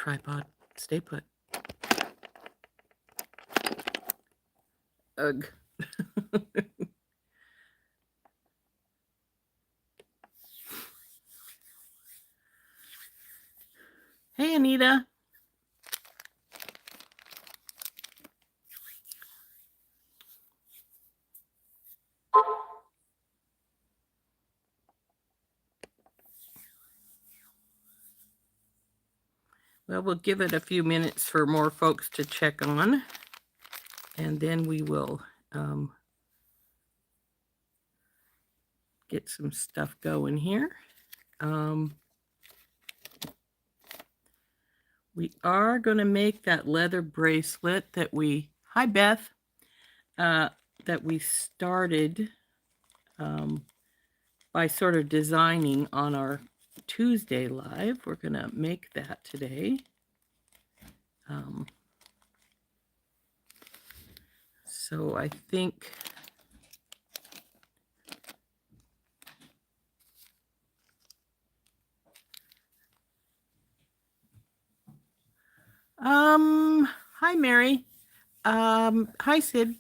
tripod. Stay put. Ugh. Hey, Anita. Well, we'll give it a few minutes for more folks to check on, and then we will get some stuff going here. We are going to make that leather bracelet that we, hi Beth, that we started by sort of designing on our Tuesday live. We're going to make that today. So I think hi Mary. Hi Sid.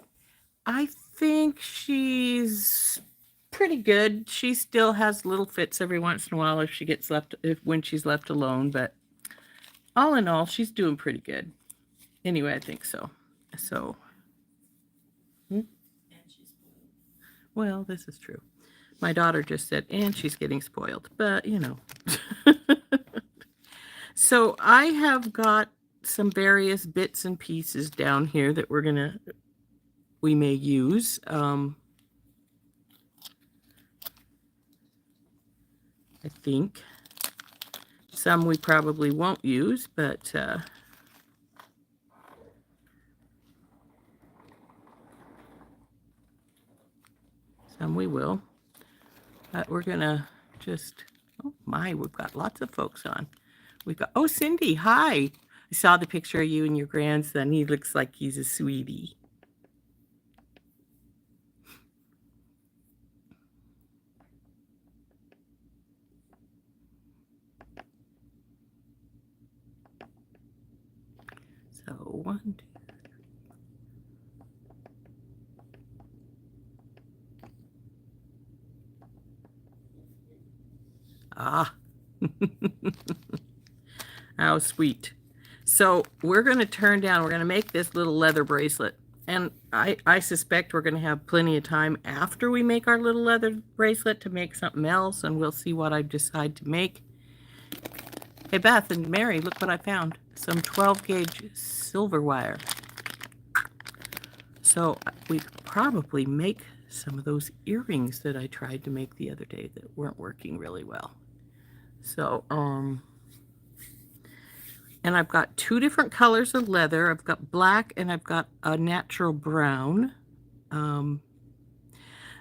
I think she's pretty good. She still has little fits every once in a while when she's left alone, but all in all, she's doing pretty good. Anyway, I think so. Well, this is true. My daughter just said, and she's getting spoiled, but you know. So I have got some various bits and pieces down here that we may use. I think some we probably won't use, but some we will. But we're gonna just, oh my, we've got lots of folks on. We've got, oh Cindy, hi. I saw the picture of you and your grandson. He looks like he's a sweetie. So 1, 2, 3. Ah. How sweet. So we're going to turn down, we're going to make this little leather bracelet. And I suspect we're going to have plenty of time after we make our little leather bracelet to make something else, and we'll see what I decide to make. Hey, Beth and Mary, look what I found. Some 12-gauge silver wire. So we could probably make some of those earrings that I tried to make the other day that weren't working really well. So, and I've got 2 different colors of leather. I've got black and I've got a natural brown.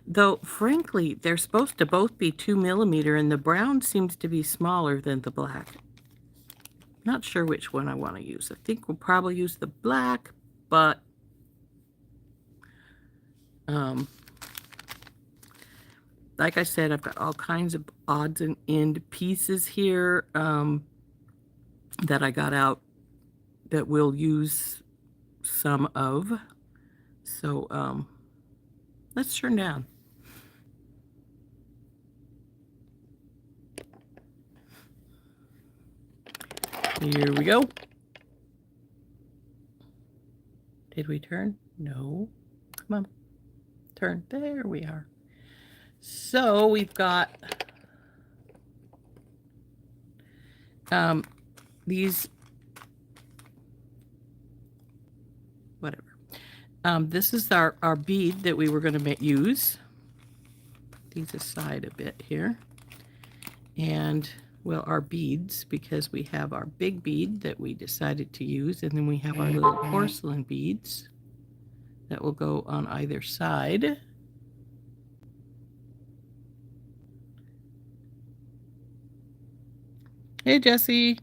Though, frankly, they're supposed to both be 2mm, and the brown seems to be smaller than the black. Not sure which one I want to use. I think we'll probably use the black, but like I said, I've got all kinds of odds and end pieces here that I got out that we'll use some of. So let's turn down. Here we go. Did we turn? No. Come on. Turn. There we are. So we've got these, whatever. This is our bead that we were going to use. These aside a bit here. And, well, our beads, because we have our big bead that we decided to use, and then we have our little porcelain beads that will go on either side. Hey, Jesse.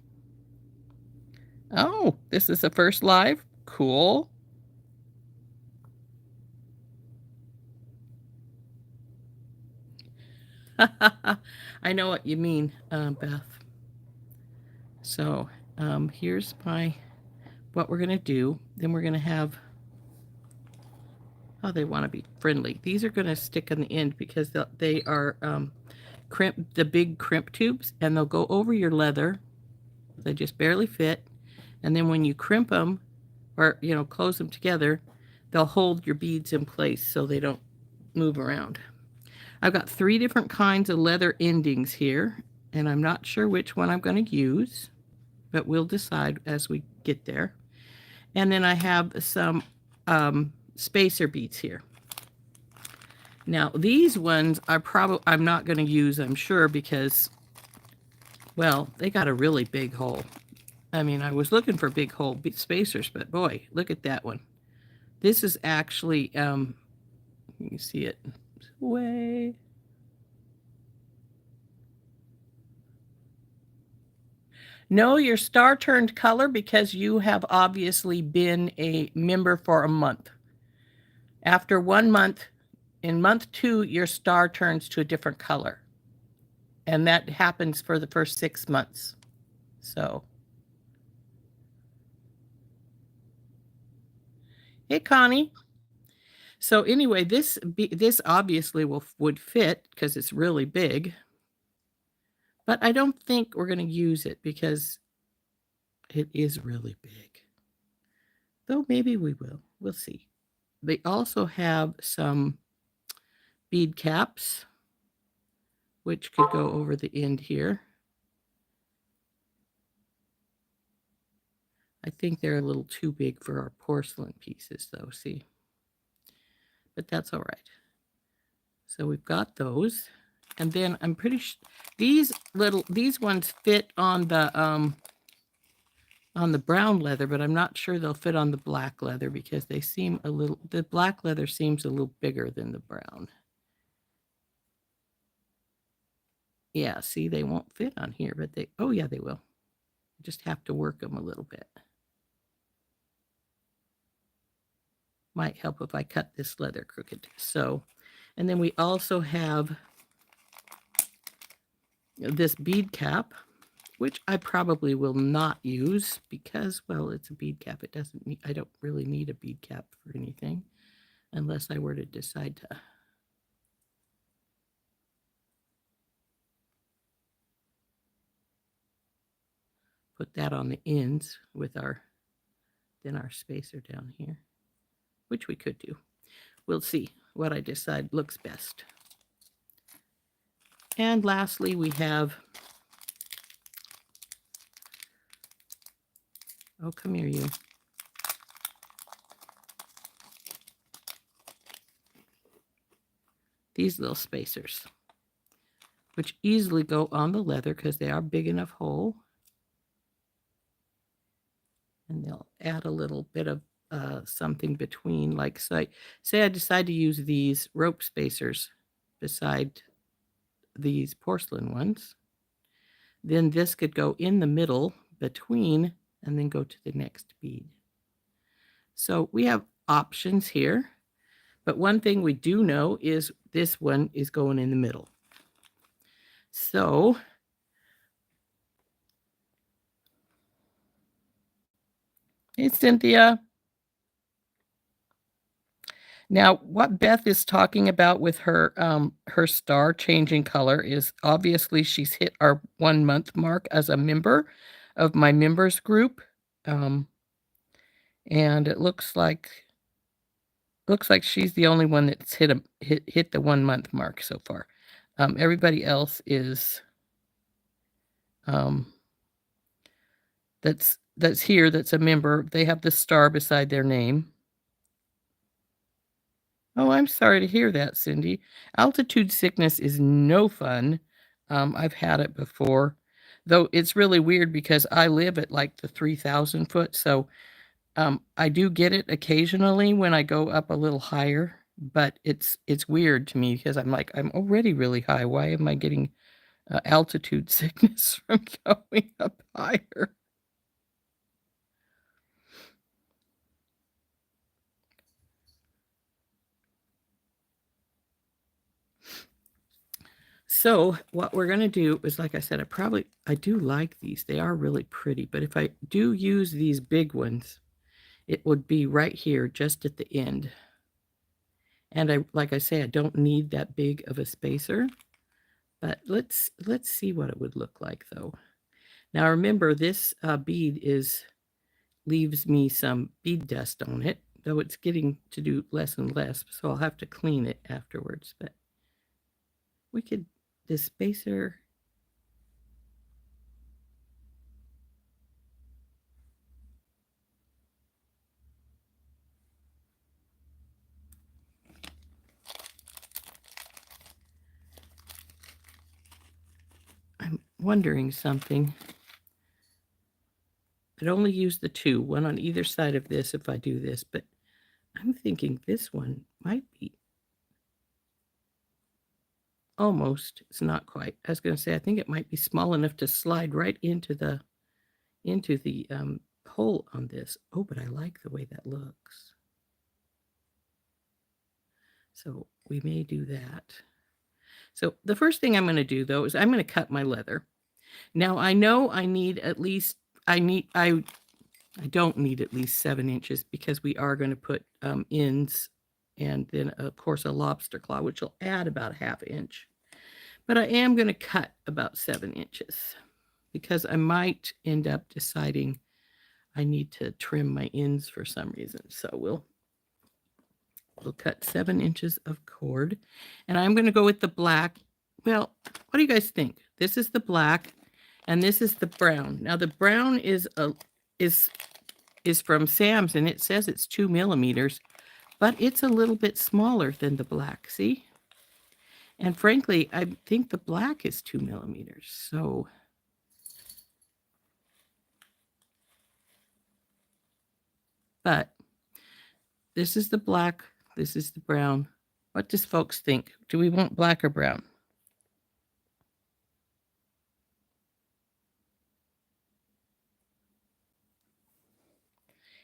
Oh, this is the first live? Cool. I know what you mean, Beth. So Here's what we're going to do. Then we're going to have, oh, they want to be friendly. These are going to stick on the end because they are crimp, the big crimp tubes, and they'll go over your leather. They just barely fit. And then when you crimp them, or close them together, they'll hold your beads in place so they don't move around. I've got 3 different kinds of leather endings here, and I'm not sure which one I'm going to use, but we'll decide as we get there. And then I have some spacer beads here. Now these ones I'm not going to use, I'm sure, because, well, they got a really big hole. I mean, I was looking for big hole spacers, but boy, look at that one. This is actually, you see it way. Know your star turned color because you have obviously been a member for a month. After 1 month, in month 2, your star turns to a different color. And that happens for the first 6 months. So, hey, Connie. So anyway, this obviously would fit because it's really big. But I don't think we're going to use it because it is really big. Though maybe we will. We'll see. They also have some bead caps, which could go over the end here. I think they're a little too big for our porcelain pieces, though, see? But that's all right. So we've got those. And then I'm pretty sure these ones fit on the brown leather, but I'm not sure they'll fit on the black leather because they seem the black leather seems a little bigger than the brown. Yeah, see, they won't fit on here, but oh yeah, they will. Just have to work them a little bit. Might help if I cut this leather crooked. So, and then we also have this bead cap, which I probably will not use because, well, it's a bead cap. I don't really need a bead cap for anything unless I were to decide to put that on the ends with our spacer down here, which we could do. We'll see what I decide looks best. And lastly, we have, oh, come here, you. These little spacers, which easily go on the leather because they are big enough hole. And they'll add a little bit of something between, like, say I decide to use these rope spacers beside these porcelain ones. Then this could go in the middle between and then go to the next bead. So we have options here. But one thing we do know is this one is going in the middle. So hey, Cynthia. Now, what Beth is talking about with her star changing color is obviously she's hit our 1 month mark as a member of my members group, and it looks like she's the only one that's hit the 1 month mark so far. Everybody else is that's here, that's a member. They have the star beside their name. Oh, I'm sorry to hear that, Cindy. Altitude sickness is no fun. I've had it before, though it's really weird because I live at like the 3,000 foot. So I do get it occasionally when I go up a little higher, but it's weird to me because I'm like, I'm already really high. Why am I getting altitude sickness from going up higher? So what we're going to do is, like I said, I do like these. They are really pretty, but if I do use these big ones, it would be right here, just at the end. And like I say, I don't need that big of a spacer, but let's see what it would look like though. Now remember, this bead leaves me some bead dust on it, though it's getting to do less and less, so I'll have to clean it afterwards. But this spacer, I'm wondering something. I'd only use the two, one on either side of this if I do this, but I'm thinking this one might be almost, it's not quite. I was going to say, I think it might be small enough to slide right into the hole on this. Oh, but I like the way that looks. So we may do that. So the first thing I'm going to do though is I'm going to cut my leather. Now I know I need at least, I don't need at least 7 inches because we are going to put ends and then of course a lobster claw, which will add about a ½ inch. But I am going to cut about 7 inches because I might end up deciding I need to trim my ends for some reason. So we'll cut 7 inches of cord, and I'm going to go with the black. Well, what do you guys think? This is the black, and this is the brown. Now the brown is from Sam's, and it says it's 2 millimeters, but it's a little bit smaller than the black. See? And frankly, I think the black is 2 millimeters. So but this is the black, this is the brown. What does folks think? Do we want black or brown?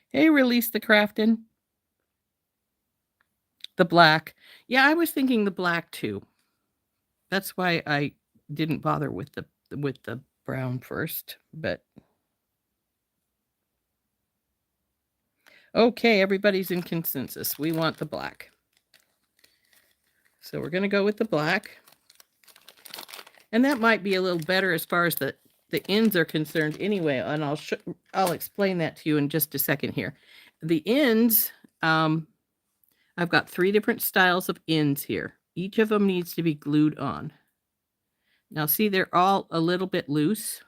Hey, Release the Craftin'. The black. Yeah, I was thinking the black too. That's why I didn't bother with the brown first, but okay, everybody's in consensus. We want the black. So we're going to go with the black. And that might be a little better as far as the ends are concerned anyway, and I'll explain that to you in just a second here. The ends, I've got 3 different styles of ends here. Each of them needs to be glued on. Now see, they're all a little bit loose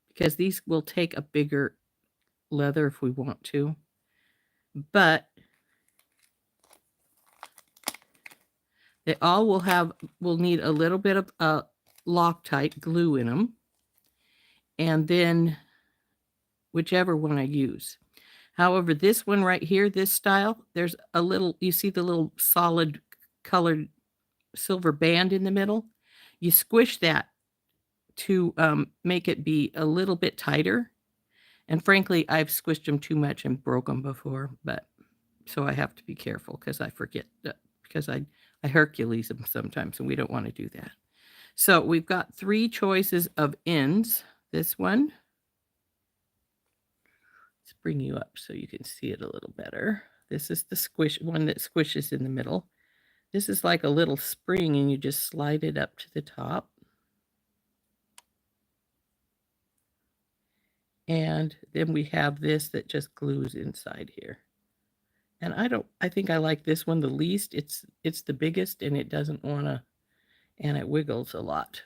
because these will take a bigger leather if we want to. But they all will need a little bit of Loctite glue in them. And then whichever one I use. However, this one right here, this style, there's a little, you see the little solid colored silver band in the middle? You squish that to make it be a little bit tighter. And frankly, I've squished them too much and broke them before, but so I have to be careful because I forget that, because I Hercules them sometimes and we don't want to do that. So we've got 3 choices of ends. This one, let's bring you up so you can see it a little better. This is the one that squishes in the middle. This is like a little spring and you just slide it up to the top. And then we have this that just glues inside here. And I think I like this one the least. It's the biggest and it doesn't want to, and it wiggles a lot.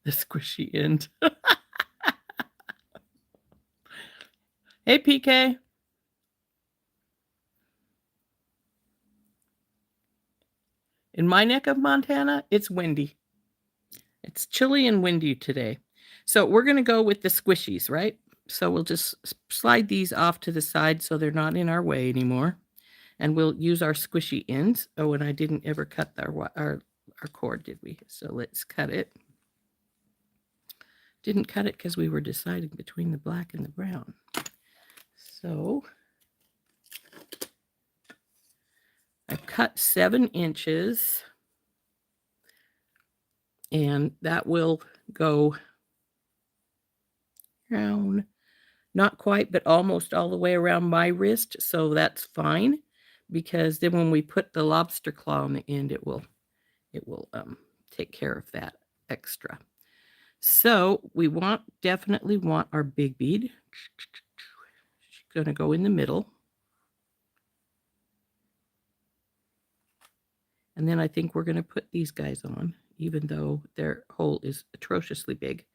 The squishy end. Hey, PK. In my neck of Montana, it's windy. It's chilly and windy today. So we're going to go with the squishies, right? So we'll just slide these off to the side so they're not in our way anymore. And we'll use our squishy ends. Oh, and I didn't ever cut our cord, did we? So let's cut it. Didn't cut it because we were deciding between the black and the brown. So cut 7 inches, and that will go around, not quite, but almost all the way around my wrist, so that's fine, because then when we put the lobster claw on the end, it will take care of that extra. So we definitely want our big bead. She's going to go in the middle. And then I think we're going to put these guys on, even though their hole is atrociously big.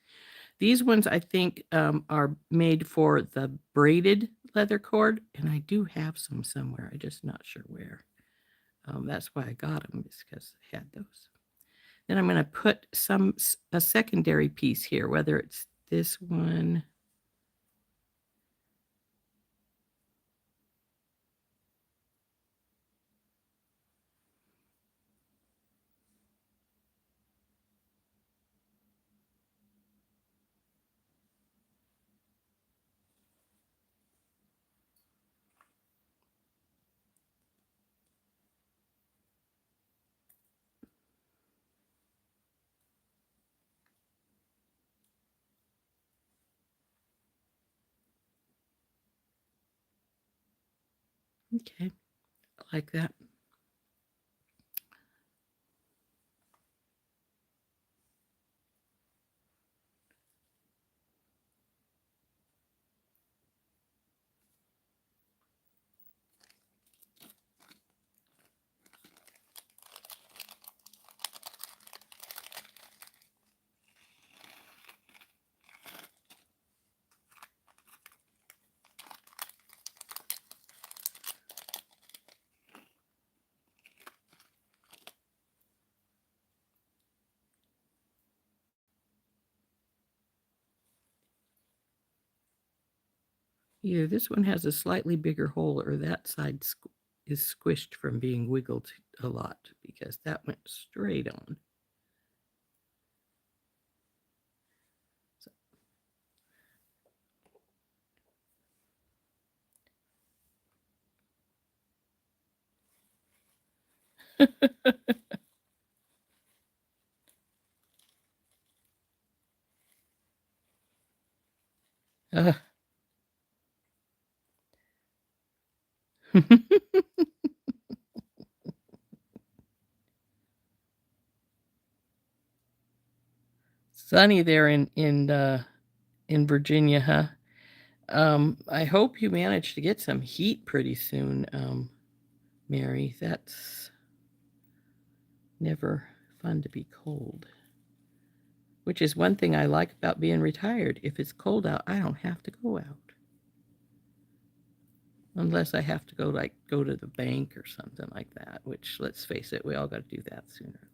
These ones I think are made for the braided leather cord, and I do have some somewhere. I'm just not sure where. That's why I got them, is because I had those. Then I'm going to put a secondary piece here, whether it's this one. Okay, like that. Either this one has a slightly bigger hole or that side is squished from being wiggled a lot, because that went straight on. uh. Sunny there in Virginia, huh? I hope you manage to get some heat pretty soon, Mary. That's never fun to be cold. Which is one thing I like about being retired. If it's cold out, I don't have to go out. Unless I have to go to the bank or something like that, which, let's face it, we all got to do that sooner or later.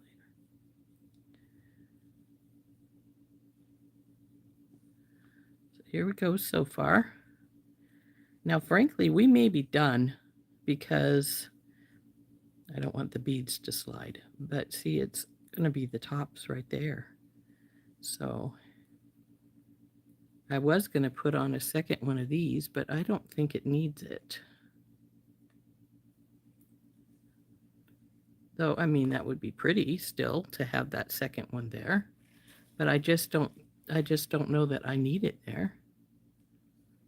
So here we go so far. Now, frankly, we may be done, because I don't want the beads to slide. But see, it's going to be the tops right there. So I was going to put on a second one of these, but I don't think it needs it. Though, I mean, that would be pretty still to have that second one there. But I just don't know that I need it there.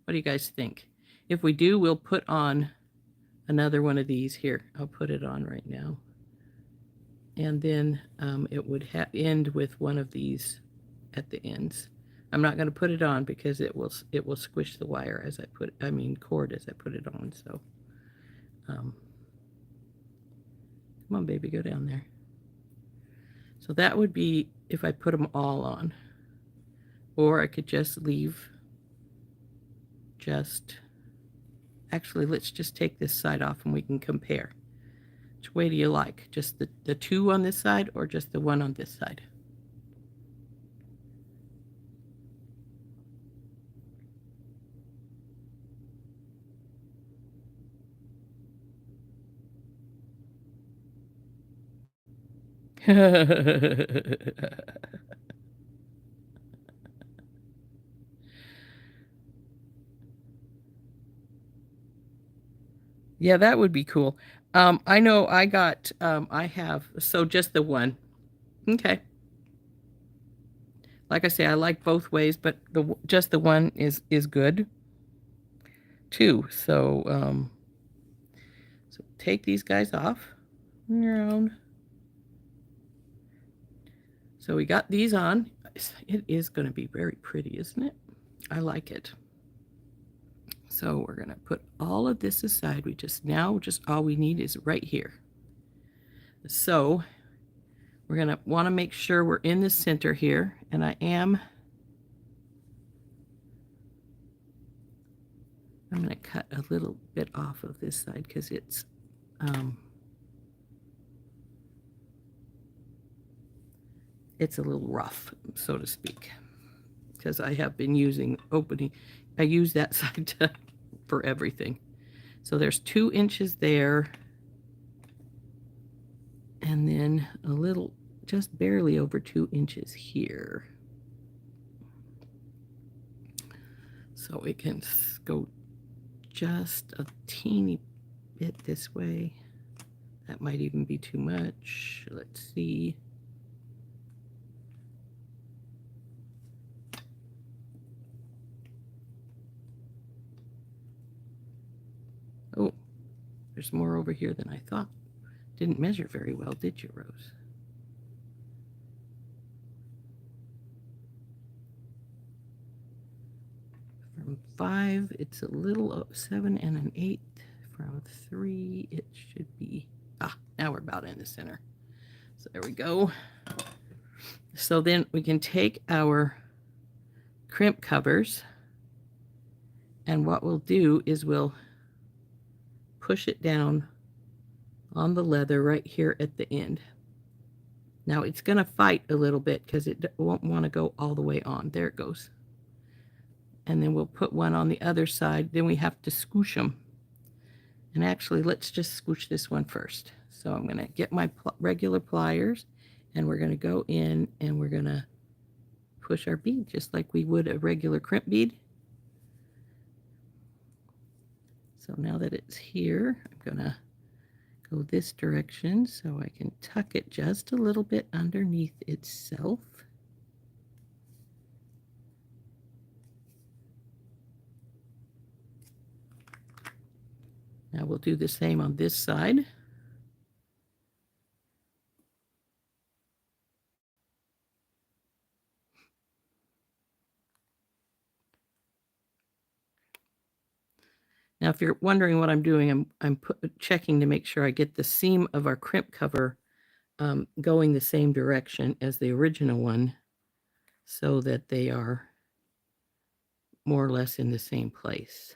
What do you guys think? If we do, we'll put on another one of these here. I'll put it on right now. And then it would end with one of these at the ends. I'm not going to put it on because it will squish the wire as cord as I put it on. So come on, baby, go down there. So that would be if I put them all on. Or I could just leave actually, let's just take this side off and we can compare. Which way do you like? Just the two on this side, or just the one on this side? Yeah, that would be cool. I know I got, I have, so just the one. Okay. Like I say, I like both ways, but just the one is good too. So take these guys off on your own. So we got these on. It is going to be very pretty, isn't it? I like it. So we're going to put all of this aside. Just all we need is right here. So we're going to want to make sure we're in the center here, and I am. I'm going to cut a little bit off of this side because it's a little rough, so to speak, because I have been using opening. I use that side for everything. So there's 2 inches there, and then a little, just barely over 2 inches here. So we can go just a teeny bit this way. That might even be too much. Let's see. Oh, there's more over here than I thought. Didn't measure very well, did you, Rose? From 5, it's a little 7 and an 8. From 3, it should be, now we're about in the center. So there we go. So then we can take our crimp covers, and what we'll do is we'll push it down on the leather right here at the end. Now it's going to fight a little bit because it won't want to go all the way on. There it goes. And then we'll put one on the other side. Then we have to squish them. And actually, let's just squish this one first. So I'm going to get my regular pliers, and we're going to go in and we're going to push our bead just like we would a regular crimp bead. So now that it's here, I'm going to go this direction so I can tuck it just a little bit underneath itself. Now we'll do the same on this side. Now, if you're wondering what I'm doing, I'm checking to make sure I get the seam of our crimp cover going the same direction as the original one, so that they are more or less in the same place.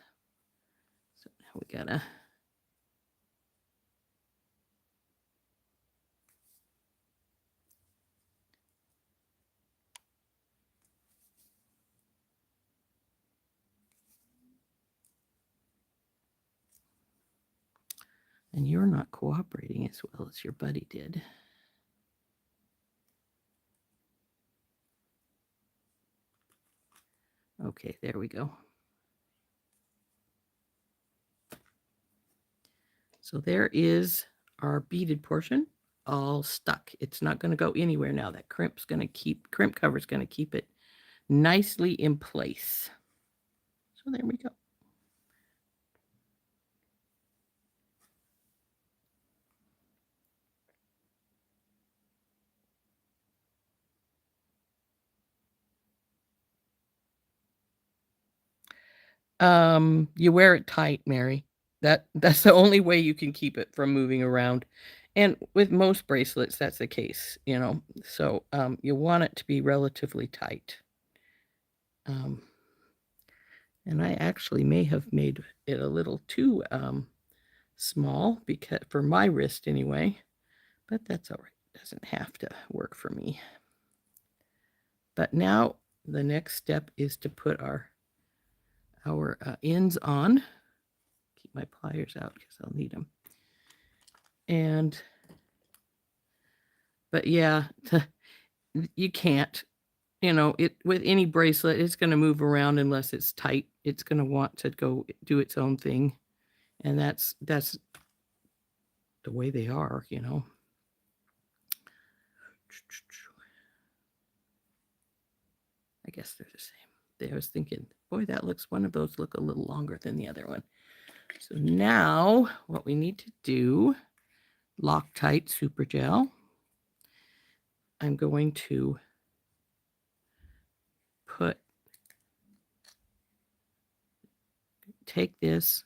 So now we gotta. And you're not cooperating as well as your buddy did. Okay, there we go. So there is our beaded portion all stuck. It's not going to go anywhere now. That crimp cover is going to keep it nicely in place. So there we go. You wear it tight, Mary. That's the only way you can keep it from moving around. And with most bracelets, that's the case, you know. So you want it to be relatively tight. And I actually may have made it a little too small, because for my wrist anyway, but that's all right. It doesn't have to work for me. But now the next step is to put our ends on. Keep my pliers out because I'll need them. But yeah, you can't, you know, it with any bracelet, it's going to move around unless it's tight. It's going to want to go do its own thing. And that's the way they are, you know. I guess they're the same. I was thinking, boy, that looks, one of those look a little longer than the other one. So now what we need to do, Loctite Super Gel. I'm going to take this,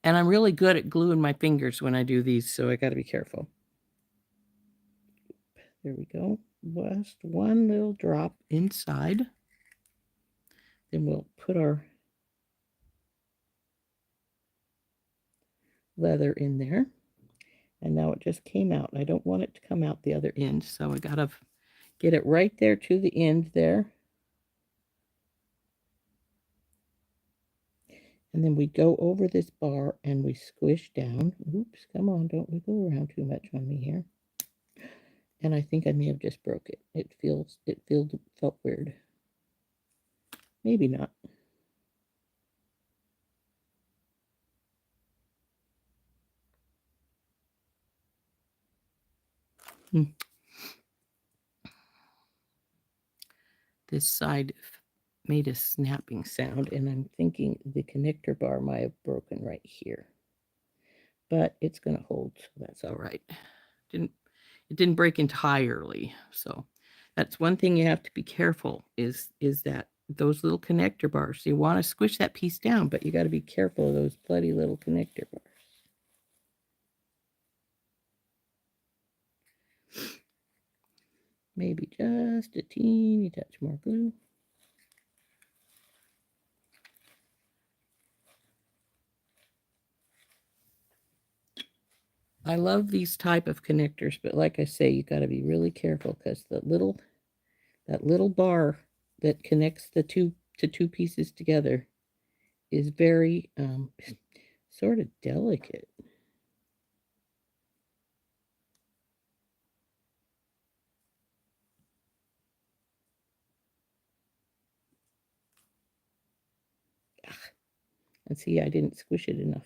and I'm really good at gluing my fingers when I do these, so I got to be careful. There we go. Just one little drop inside. Then we'll put our leather in there. And now it just came out. I don't want it to come out the other end, so I gotta get it right there to the end there. And then we go over this bar and we squish down. Oops, come on, don't wiggle around too much on me here. And I think I may have just broke it. It felt weird. Maybe not. This side made a snapping sound, and I'm thinking the connector bar might have broken right here. But it's going to hold, so that's all right. It didn't break entirely, so that's one thing you have to be careful is that those little connector bars. You want to squish that piece down, but you got to be careful of those bloody little connector bars. Maybe just a teeny touch more glue. I love these type of connectors, but like I say, you got to be really careful because that little bar that connects the two pieces together is very sort of delicate. And see, I didn't squish it enough.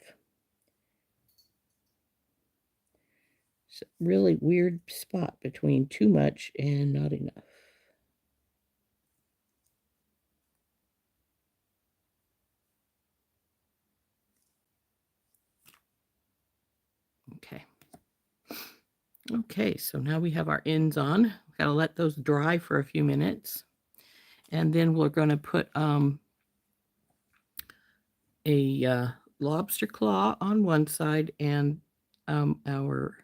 It's a really weird spot between too much and not enough. Okay. Okay, so now we have our ends on. Got to let those dry for a few minutes. And then we're going to put a lobster claw on one side and our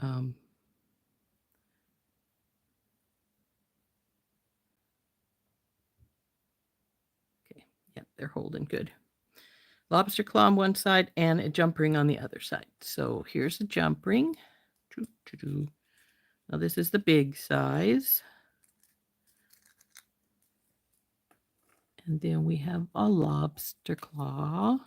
okay, yeah, they're holding good. Lobster claw on one side and a jump ring on the other side. So here's the jump ring. Now this is the big size. And then we have a lobster claw.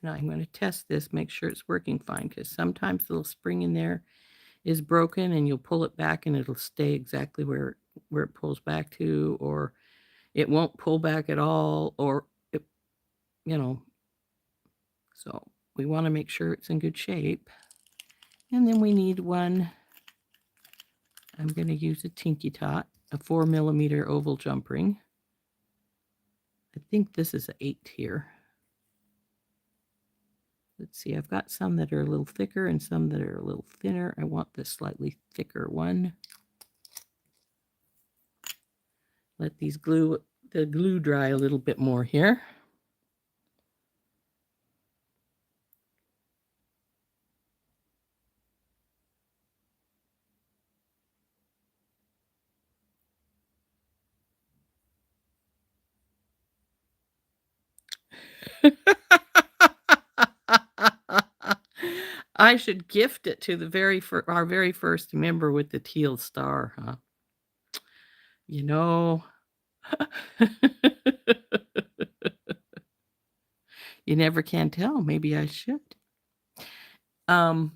And I'm going to test this, make sure it's working fine, because sometimes the little spring in there is broken and you'll pull it back and it'll stay exactly where it pulls back to, or it won't pull back at all, or it, you know. So we want to make sure it's in good shape. And then we need one. I'm going to use a Tinky Tot, a 4mm oval jump ring. I think this is an 8 here. Let's see, I've got some that are a little thicker and some that are a little thinner. I want the slightly thicker one. Let the glue dry a little bit more here. I should gift it to our very first member with the teal star, huh? You know. You never can tell. Maybe I should. For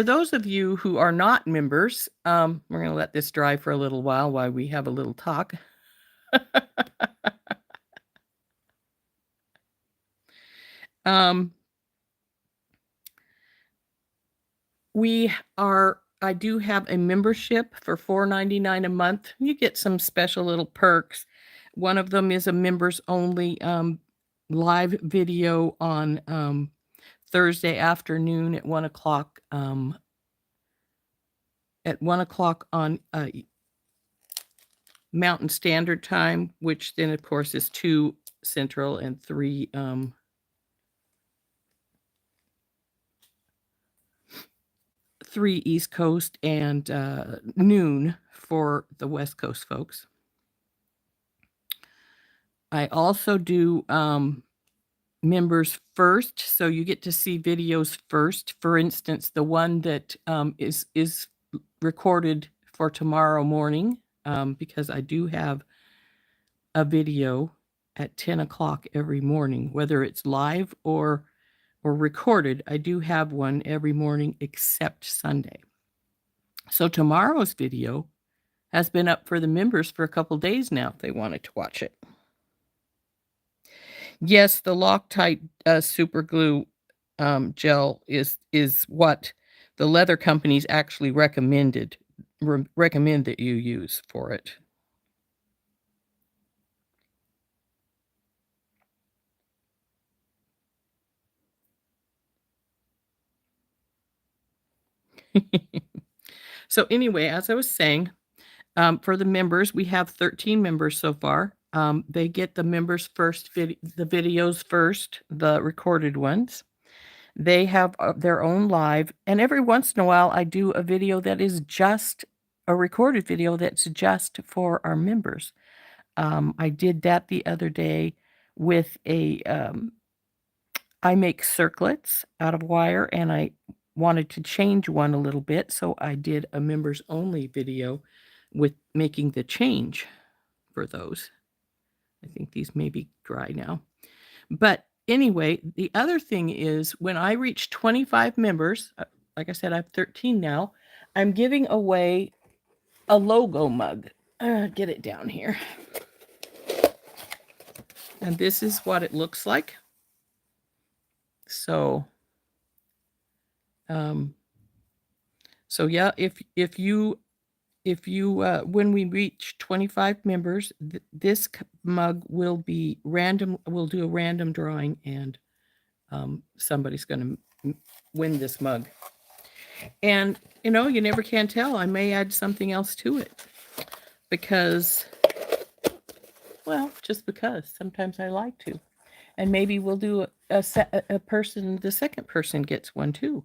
those of you who are not members, we're going to let this dry for a little while we have a little talk. Um, I do have a membership for $4.99 a month. You get some special little perks. One of them is a members only live video on Thursday afternoon at 1 o'clock. At 1 o'clock on Mountain Standard Time, which then of course is 2 Central and 3 East Coast, and noon for the West Coast folks. I also do members first, so you get to see videos first. For instance, the one that is recorded for tomorrow morning, because I do have a video at 10 o'clock every morning, whether it's live or recorded. I do have one every morning except Sunday. So tomorrow's video has been up for the members for a couple days now if they wanted to watch it. Yes, the Loctite super glue gel is what the leather companies actually recommend that you use for it. So anyway, as I was saying, for the members, we have 13 members so far. They get the members first, the videos first, the recorded ones. They have their own live, and every once in a while I do a video that is just a recorded video that's just for our members. I did that the other day with I make circlets out of wire, and I wanted to change one a little bit, so I did a members only video with making the change for those. I think these may be dry now. But anyway, the other thing is when I reach 25 members, like I said, I have 13 now, I'm giving away a logo mug. Get it down here. And this is what it looks like. So, yeah, if you when we reach 25 members, this mug will be random. We'll do a random drawing, and somebody's going to win this mug. And you know, you never can tell. I may add something else to it because, well, just because sometimes I like to. And maybe we'll do a person. The second person gets one too.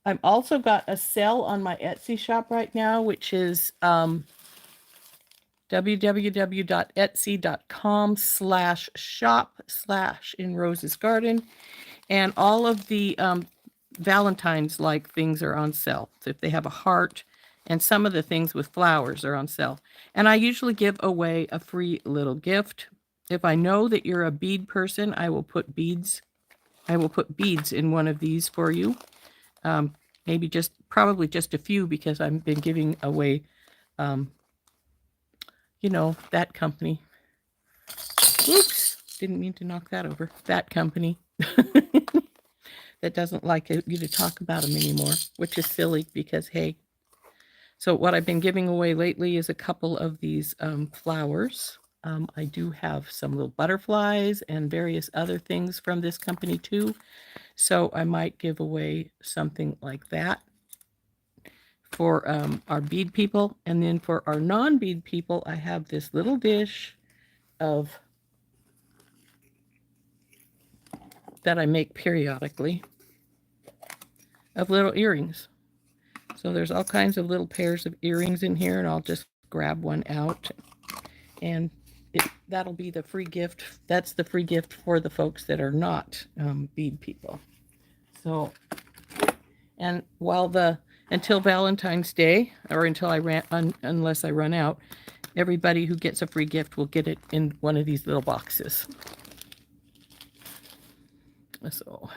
I've also got a sale on my Etsy shop right now, which is www.etsy.com/shop/in-Rose's-Garden. And all of the Valentine's like things are on sale. So if they have a heart, and some of the things with flowers are on sale. And I usually give away a free little gift. If I know that you're a bead person, I will put beads. I will put beads in one of these for you. Maybe probably just a few, because I've been giving away, you know, that company. Oops, didn't mean to knock that over. That company that doesn't like you to talk about them anymore, which is silly because, hey. So what I've been giving away lately is a couple of these flowers. I do have some little butterflies and various other things from this company too. So I might give away something like that for our bead people. And then for our non-bead people, I have this little dish that I make periodically of little earrings. So there's all kinds of little pairs of earrings in here, and I'll just grab one out, and that'll be the free gift. That's the free gift for the folks that are not bead people. So, and until Valentine's Day, or until unless I run out, everybody who gets a free gift will get it in one of these little boxes. So.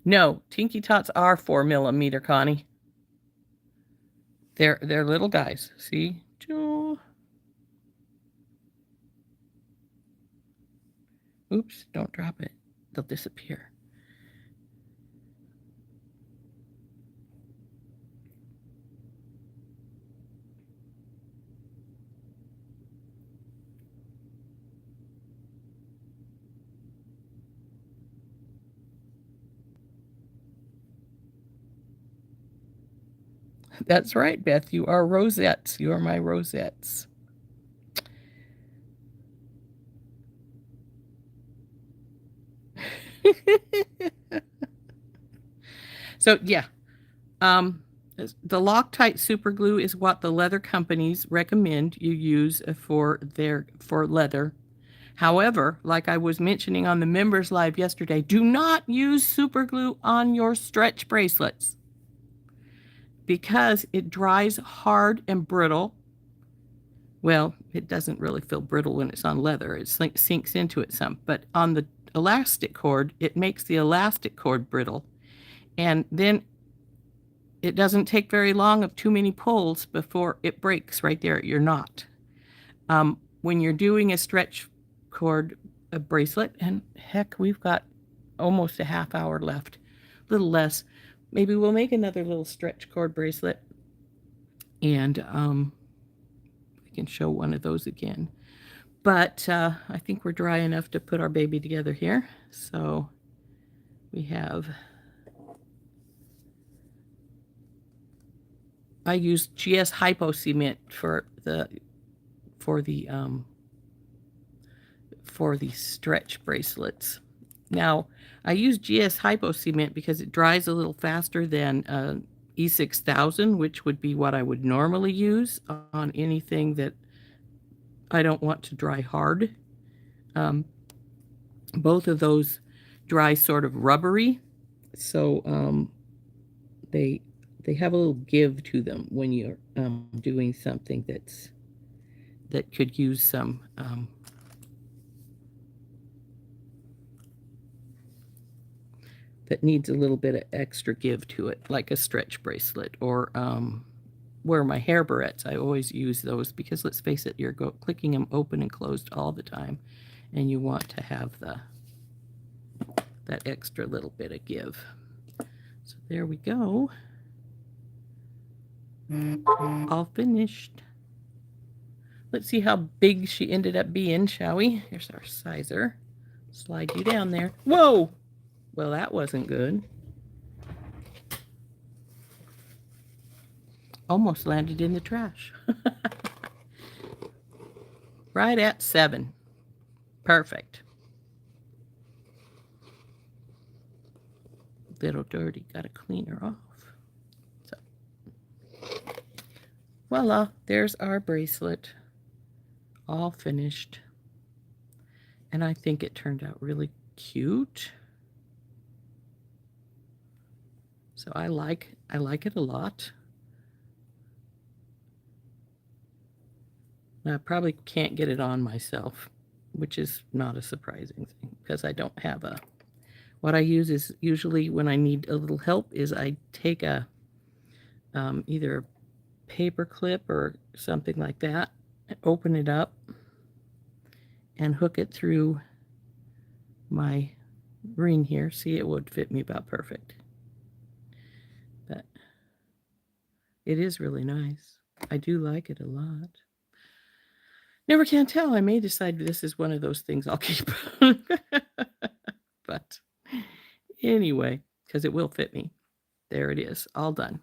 No, Tinky Tots are 4mm, Connie. They're little guys. See? Oops, don't drop it. They'll disappear. That's right, Beth. You are rosettes. You are my rosettes. So yeah, the Loctite super glue is what the leather companies recommend you use for leather. However, like I was mentioning on the members live yesterday, do not use super glue on your stretch bracelets because it dries hard and brittle. Well, it doesn't really feel brittle when it's on leather. It sinks into it some, but on the elastic cord, it makes the elastic cord brittle. And then it doesn't take very long of too many pulls before it breaks right there at your knot. When you're doing a stretch cord a bracelet, and heck, we've got almost a half hour left, a little less. Maybe we'll make another little stretch cord bracelet, and I can show one of those again. But I think we're dry enough to put our baby together here. So we have, I use GS Hypo Cement for the stretch bracelets. Now, I use GS Hypo Cement because it dries a little faster than E6000, which would be what I would normally use on anything that I don't want to dry hard. Both of those dry sort of rubbery, so they have a little give to them when you're doing something that could use some that needs a little bit of extra give to it, like a stretch bracelet or where my hair barrettes. I always use those because let's face it, you're clicking them open and closed all the time, and you want to have that extra little bit of give. So there we go. All finished. Let's see how big she ended up being, shall we? Here's our sizer. Slide you down there. Whoa! Well, that wasn't good. Almost landed in the trash. Right at 7. Perfect. Little dirty, gotta clean her off. So, voila, there's our bracelet. All finished. And I think it turned out really cute. So I like it a lot. I probably can't get it on myself, which is not a surprising thing because I don't have a, what I use is usually when I need a little help is I take a either a paper clip or something like that, open it up and hook it through my ring here. See, it would fit me about perfect. But it is really nice. I do like it a lot. Never can tell. I may decide this is one of those things I'll keep. But anyway, because it will fit me. There it is, all done.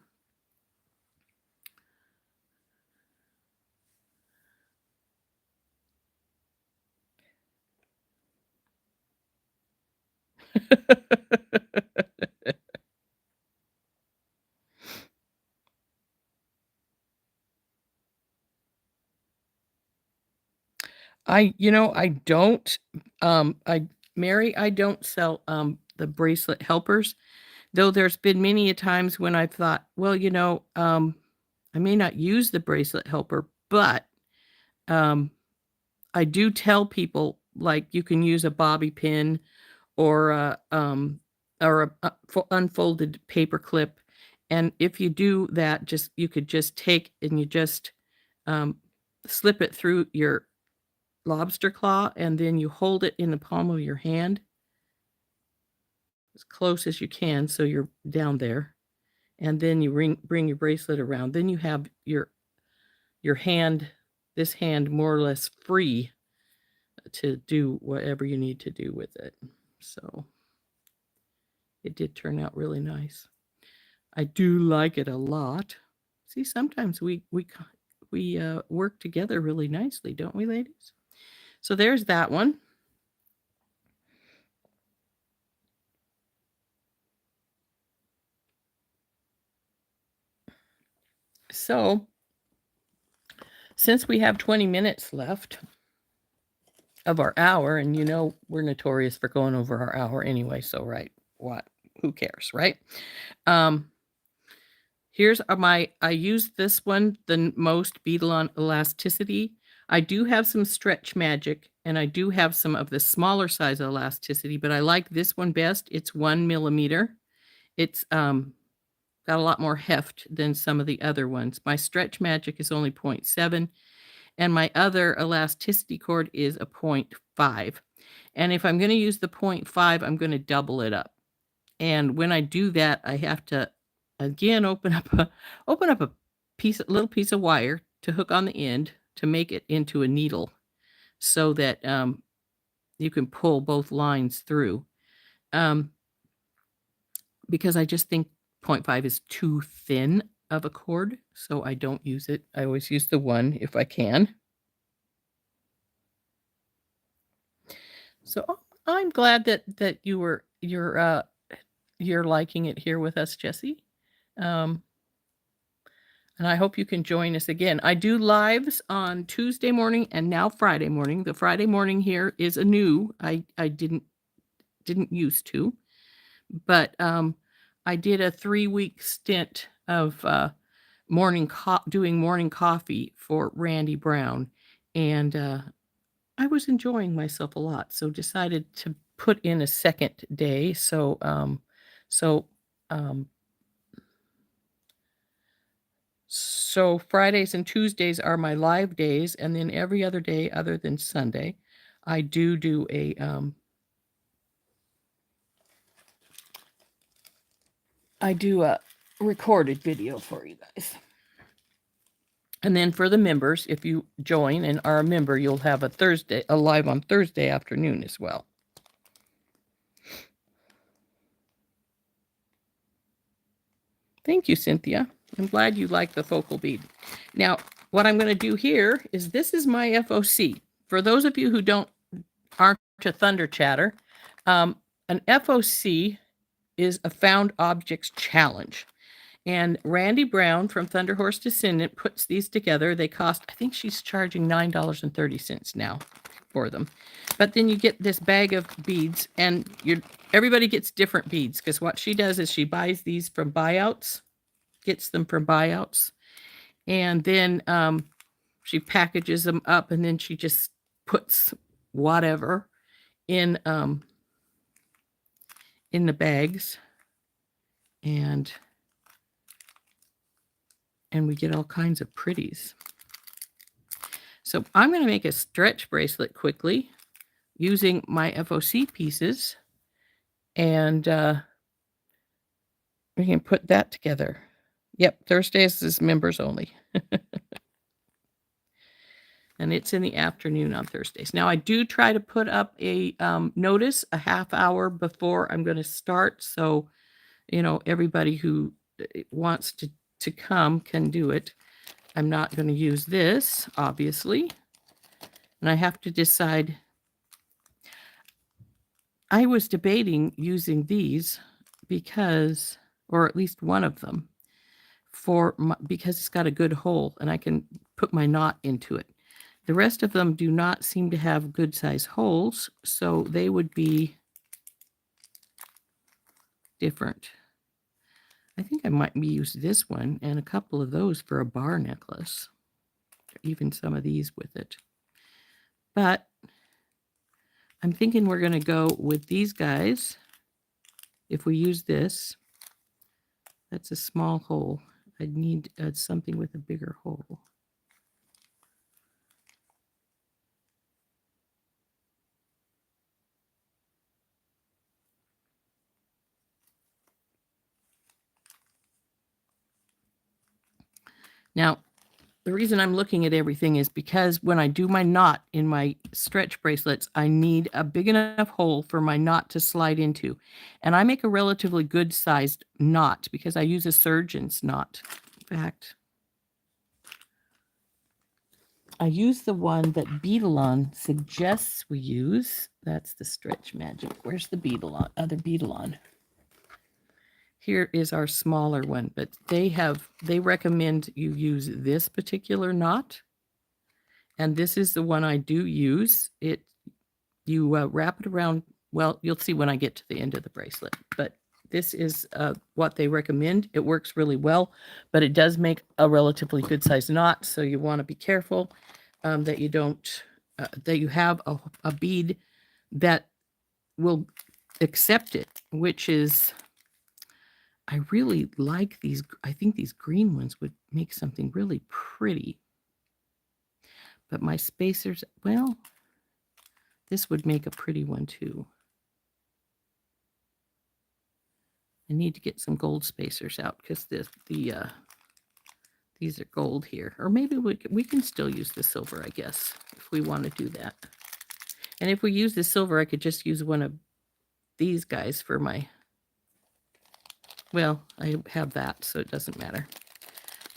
I don't, Mary, I don't sell the bracelet helpers, though there's been many a times when I've thought, well, I may not use the bracelet helper, but I do tell people like you can use a bobby pin or or a unfolded paper clip. And if you do that, you could just take and you just slip it through your lobster claw, and then you hold it in the palm of your hand as close as you can so you're down there. And then you bring your bracelet around. Then you have your hand, this hand more or less free to do whatever you need to do with it. So it did turn out really nice. I do like it a lot. See, sometimes we work together really nicely, don't we, ladies? So there's that one. So since we have 20 minutes left of our hour, and you know we're notorious for going over our hour anyway, so right, what? Who cares, right? Here's I use this one the most, beadle on elasticity. I do have some stretch magic, and I do have some of the smaller size elasticity, but I like this one best. It's 1 millimeter. It's got a lot more heft than some of the other ones. My stretch magic is only 0.7, and my other elasticity cord is a 0.5. And if I'm going to use the 0.5, I'm going to double it up. And when I do that, I have to again open up a little piece of wire to hook on the end to make it into a needle, so that you can pull both lines through. Because I just think 0.5 is too thin of a cord, so I don't use it. I always use the 1 if I can. So I'm glad that you're liking it here with us, Jessie. And I hope you can join us again. I do lives on Tuesday morning and now Friday morning. The Friday morning here is a new. I didn't used to, but I did a 3-week stint of doing morning coffee for Randy Brown, and I was enjoying myself a lot. So decided to put in a second day. So Fridays and Tuesdays are my live days, and then every other day other than Sunday, I do a recorded video for you guys. And then for the members, if you join and are a member, you'll have a live on Thursday afternoon as well. Thank you, Cynthia. I'm glad you like the focal bead. Now, what I'm going to do here is, this is my FOC. For those of you who aren't a Thunder Chatter, an FOC is a Found Objects Challenge. And Randy Brown from Thunder Horse Descendant puts these together. They cost, I think she's charging $9.30 now for them. But then you get this bag of beads, and everybody gets different beads, because what she does is she buys these from buyouts, gets them from buyouts, and then she packages them up, and then she just puts whatever in the bags, and we get all kinds of pretties. So I'm going to make a stretch bracelet quickly using my FOC pieces, and we can put that together. Yep, Thursdays is members only. And it's in the afternoon on Thursdays. Now, I do try to put up a notice a half hour before I'm going to start, so everybody who wants to come can do it. I'm not going to use this, obviously, and I have to decide. I was debating using these because, or at least one of them, because it's got a good hole and I can put my knot into it. The rest of them do not seem to have good size holes, so they would be different. I think I might use this one and a couple of those for a bar necklace, even some of these with it. But I'm thinking we're going to go with these guys if we use this, that's a small hole. I'd need something with a bigger hole. Now, the reason I'm looking at everything is because when I do my knot in my stretch bracelets, I need a big enough hole for my knot to slide into. And I make a relatively good sized knot because I use a surgeon's knot. In fact, I use the one that Beadalon suggests we use. That's the Stretch Magic. Where's the Beadalon? Other Beadalon. Here is our smaller one, but they recommend you use this particular knot. And this is the one I do use. You wrap it around, well, you'll see when I get to the end of the bracelet, but this is what they recommend. It works really well, but it does make a relatively good sized knot, so you want to be careful that you don't, that you have a bead that will accept it, which is, I really like these. I think these green ones would make something really pretty. But my spacers, well, this would make a pretty one too. I need to get some gold spacers out because these are gold here. Or maybe we can still use the silver, I guess, if we want to do that. And if we use the silver, I could just use one of these guys for my, well, I have that, so it doesn't matter.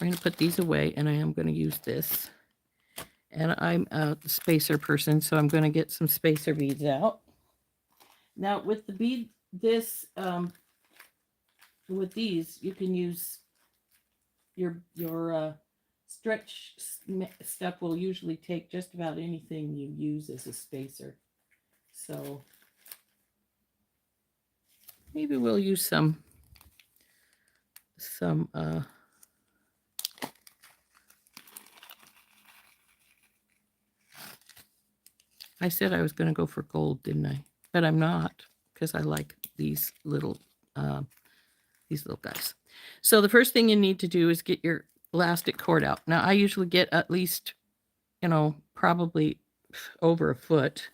I'm going to put these away, and I am going to use this. And I'm a spacer person, so I'm going to get some spacer beads out. Now, with the bead, with these, you can use your stretch stuff will usually take just about anything you use as a spacer. So maybe we'll use some I said I was going to go for gold, didn't I? But I'm not, because I like these little guys. So the first thing you need to do is get your elastic cord out. Now I usually get at least, probably over a foot.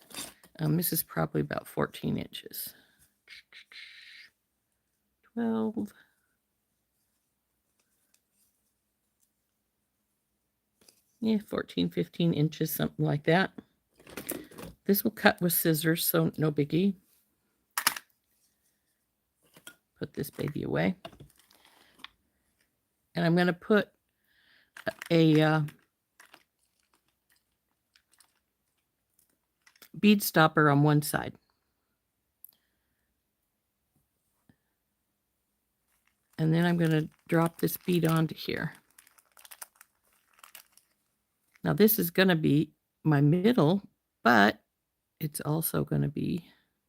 This is probably about 14 inches. 12. Yeah, 14, 15 inches, something like that. This will cut with scissors, so no biggie. Put this baby away. And I'm going to put a bead stopper on one side. And then I'm going to drop this bead onto here. Now this is going to be my middle, but it's also going to be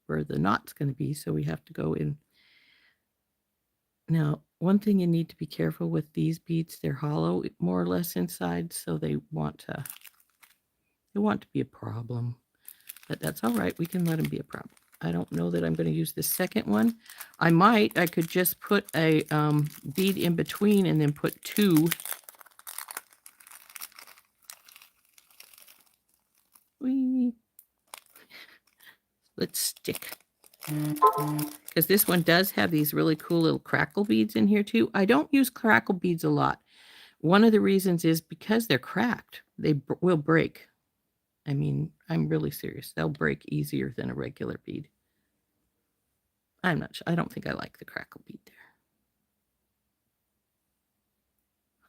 where the knot's going to be, so we have to go in. Now, one thing you need to be careful with these beads, they're hollow more or less inside, so they want to be a problem. But that's all right, we can let them be a problem. I don't know that I'm going to use the second one. I could just put a bead in between and then put two. Let's stick. Because this one does have these really cool little crackle beads in here too. I don't use crackle beads a lot. One of the reasons is because they're cracked. They will break. I mean, I'm really serious. They'll break easier than a regular bead. I'm not sure. I don't think I like the crackle bead there.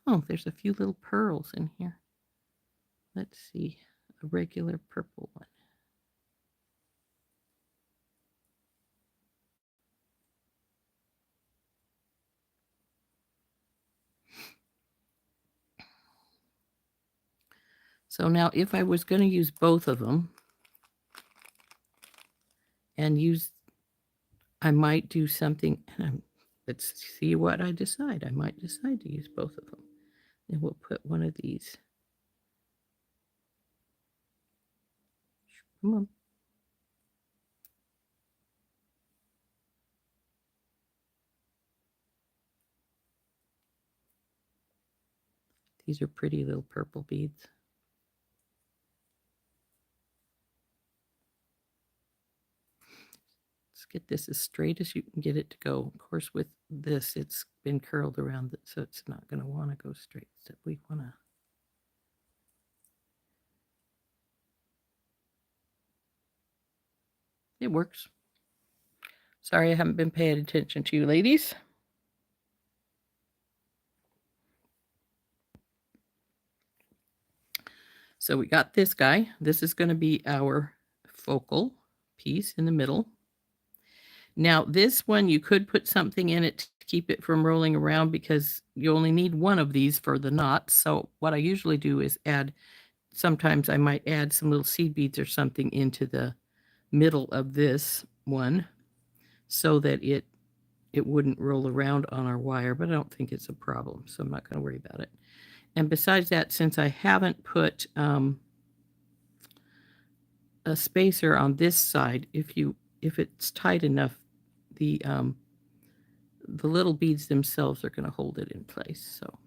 Oh, there's a few little pearls in here. Let's see. A regular purple one. So now if I was going to use both of them and I might do something, let's see what I decide. I might decide to use both of them. And we'll put one of these. Come on. These are pretty little purple beads. Let's get this as straight as you can get it to go. Of course, with this, it's been curled around, so it's not going to want to go straight. So we want to. It works. Sorry, I haven't been paying attention to you, ladies. So we got this guy. This is going to be our focal piece in the middle. Now, this one, you could put something in it to keep it from rolling around because you only need one of these for the knots. So what I usually do is sometimes I might add some little seed beads or something into the middle of this one so that it wouldn't roll around on our wire, but I don't think it's a problem, so I'm not going to worry about it. And besides that, since I haven't put a spacer on this side, if it's tight enough, the little beads themselves are going to hold it in place. So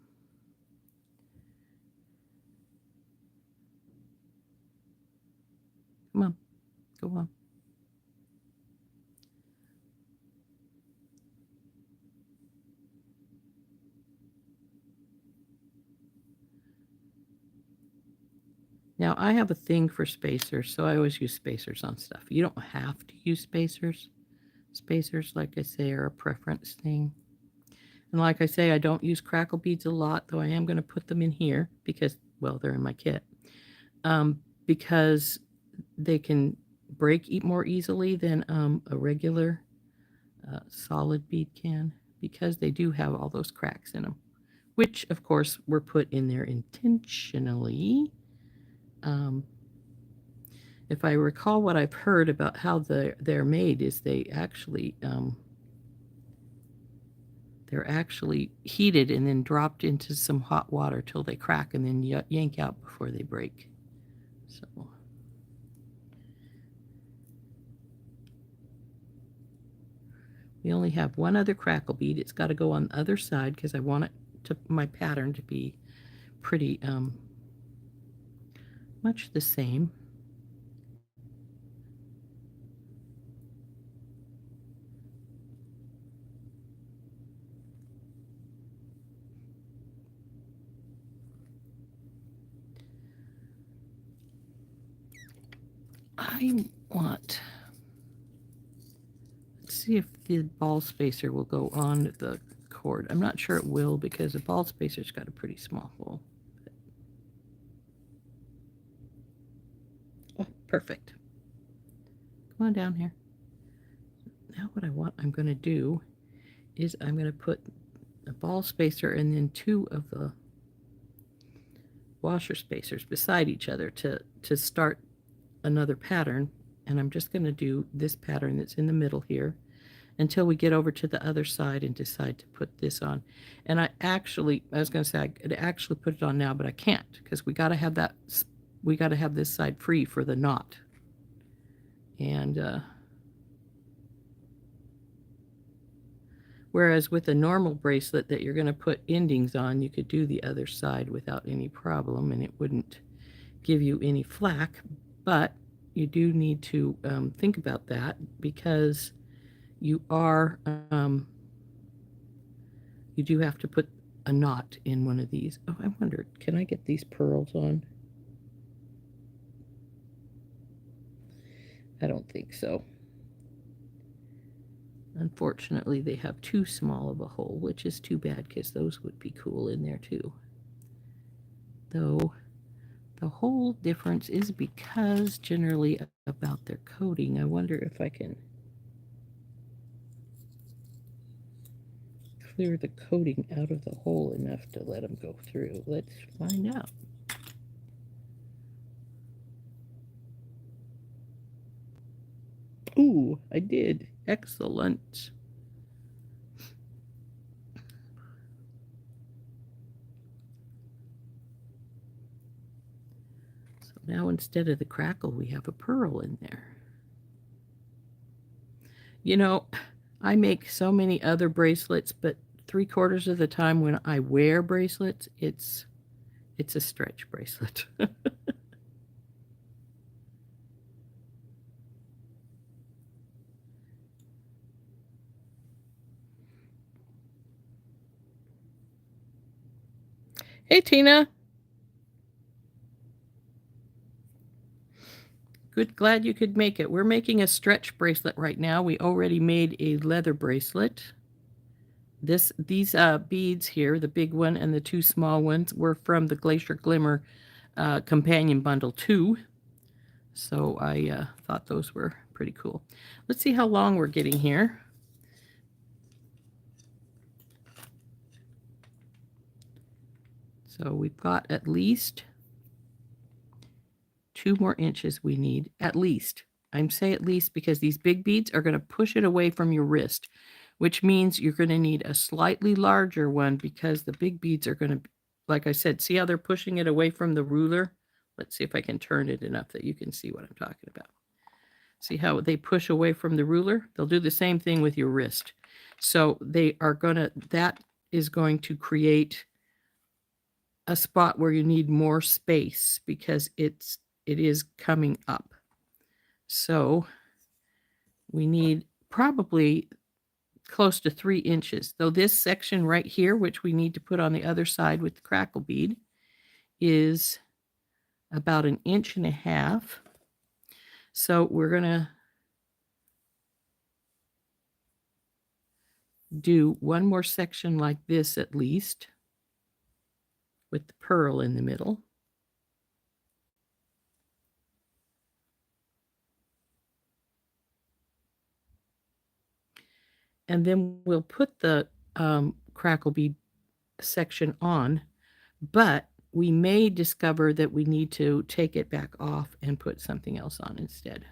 come on, go on. Now, I have a thing for spacers, so I always use spacers on stuff. You don't have to use spacers. Spacers, like I say, are a preference thing. And like I say, I don't use crackle beads a lot, though I am going to put them in here because, well, they're in my kit. Because they can break more easily than a regular solid bead can, because they do have all those cracks in them, which, of course, were put in there intentionally. If I recall what I've heard about how they're made, is they're actually heated and then dropped into some hot water till they crack and then yank out before they break. So we only have one other crackle bead. It's got to go on the other side because I want my pattern to be pretty much the same. I want, let's see if the ball spacer will go on the cord. I'm not sure it will because the ball spacer's got a pretty small hole. Oh, perfect. Come on down here. Now what I'm going to do is I'm going to put a ball spacer and then two of the washer spacers beside each other to start another pattern. And I'm just going to do this pattern that's in the middle here until we get over to the other side and decide to put this on. And I was going to say I could actually put it on now, but I can't because we got to have this side free for the knot. And whereas with a normal bracelet that you're going to put endings on, you could do the other side without any problem and it wouldn't give you any flack. But you do need to think about that because you do have to put a knot in one of these. Oh, I wondered, can I get these pearls on? I don't think so. Unfortunately, they have too small of a hole, which is too bad because those would be cool in there too. Though the whole difference is because generally about their coating. I wonder if I can clear the coating out of the hole enough to let them go through. Let's find out. Ooh, I did. Excellent. So now instead of the crackle, we have a pearl in there. You know, I make so many other bracelets, but 3/4 of the time when I wear bracelets, it's It's a stretch bracelet. Hey, Tina. Good, glad you could make it. We're making a stretch bracelet right now. We already made a leather bracelet. These beads here, the big one and the two small ones, were from the Glacier Glimmer Companion Bundle 2. So I thought those were pretty cool. Let's see how long we're getting here. So we've got at least 2 more inches we need, at least. I'm saying at least because these big beads are going to push it away from your wrist, which means you're going to need a slightly larger one because the big beads are going to, like I said, see how they're pushing it away from the ruler? Let's see if I can turn it enough that you can see what I'm talking about. See how they push away from the ruler? They'll do the same thing with your wrist. So they are going to, that is going to create a spot where you need more space because it is coming up. So we need probably close to 3 inches. Though this section right here, which we need to put on the other side with the crackle bead, is about 1.5 inches. So we're going to do one more section like this at least with the pearl in the middle. And then we'll put the crackle bead section on, but we may discover that we need to take it back off and put something else on instead.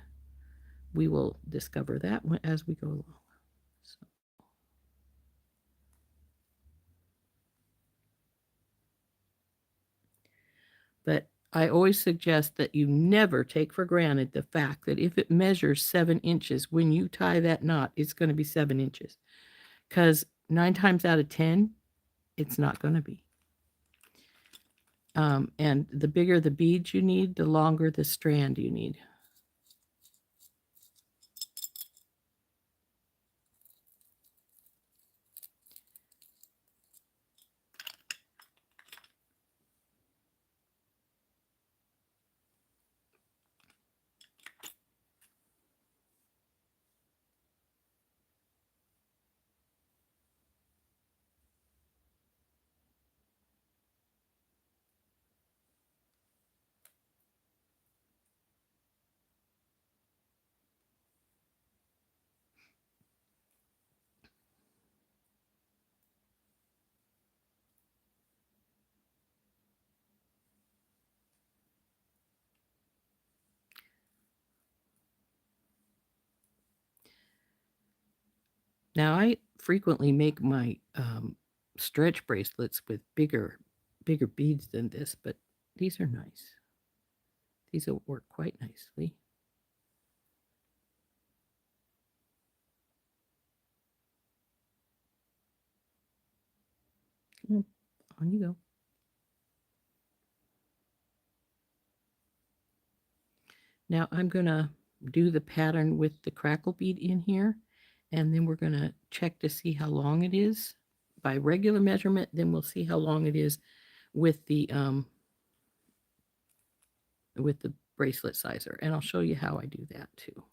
We will discover that as we go along. So. But I always suggest that you never take for granted the fact that if it measures 7 inches, when you tie that knot, it's going to be 7 inches. Because 9 times out of 10, it's not going to be. And the bigger the beads you need, the longer the strand you need. Now, I frequently make my stretch bracelets with bigger beads than this, but these are nice. These will work quite nicely. On you go. Now I'm going to do the pattern with the crackle bead in here, and then we're going to check to see how long it is by regular measurement. Then we'll see how long it is with the bracelet sizer, and I'll show you how I do that too.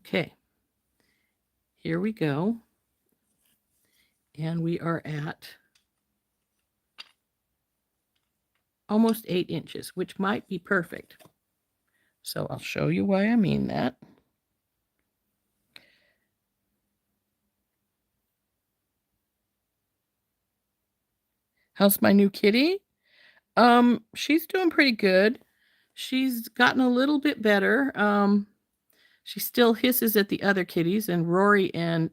Okay, here we go. And we are at almost 8 inches, which might be perfect. So I'll show you why I mean that. How's my new kitty? She's doing pretty good. She's gotten a little bit better. She still hisses at the other kitties, and Rory and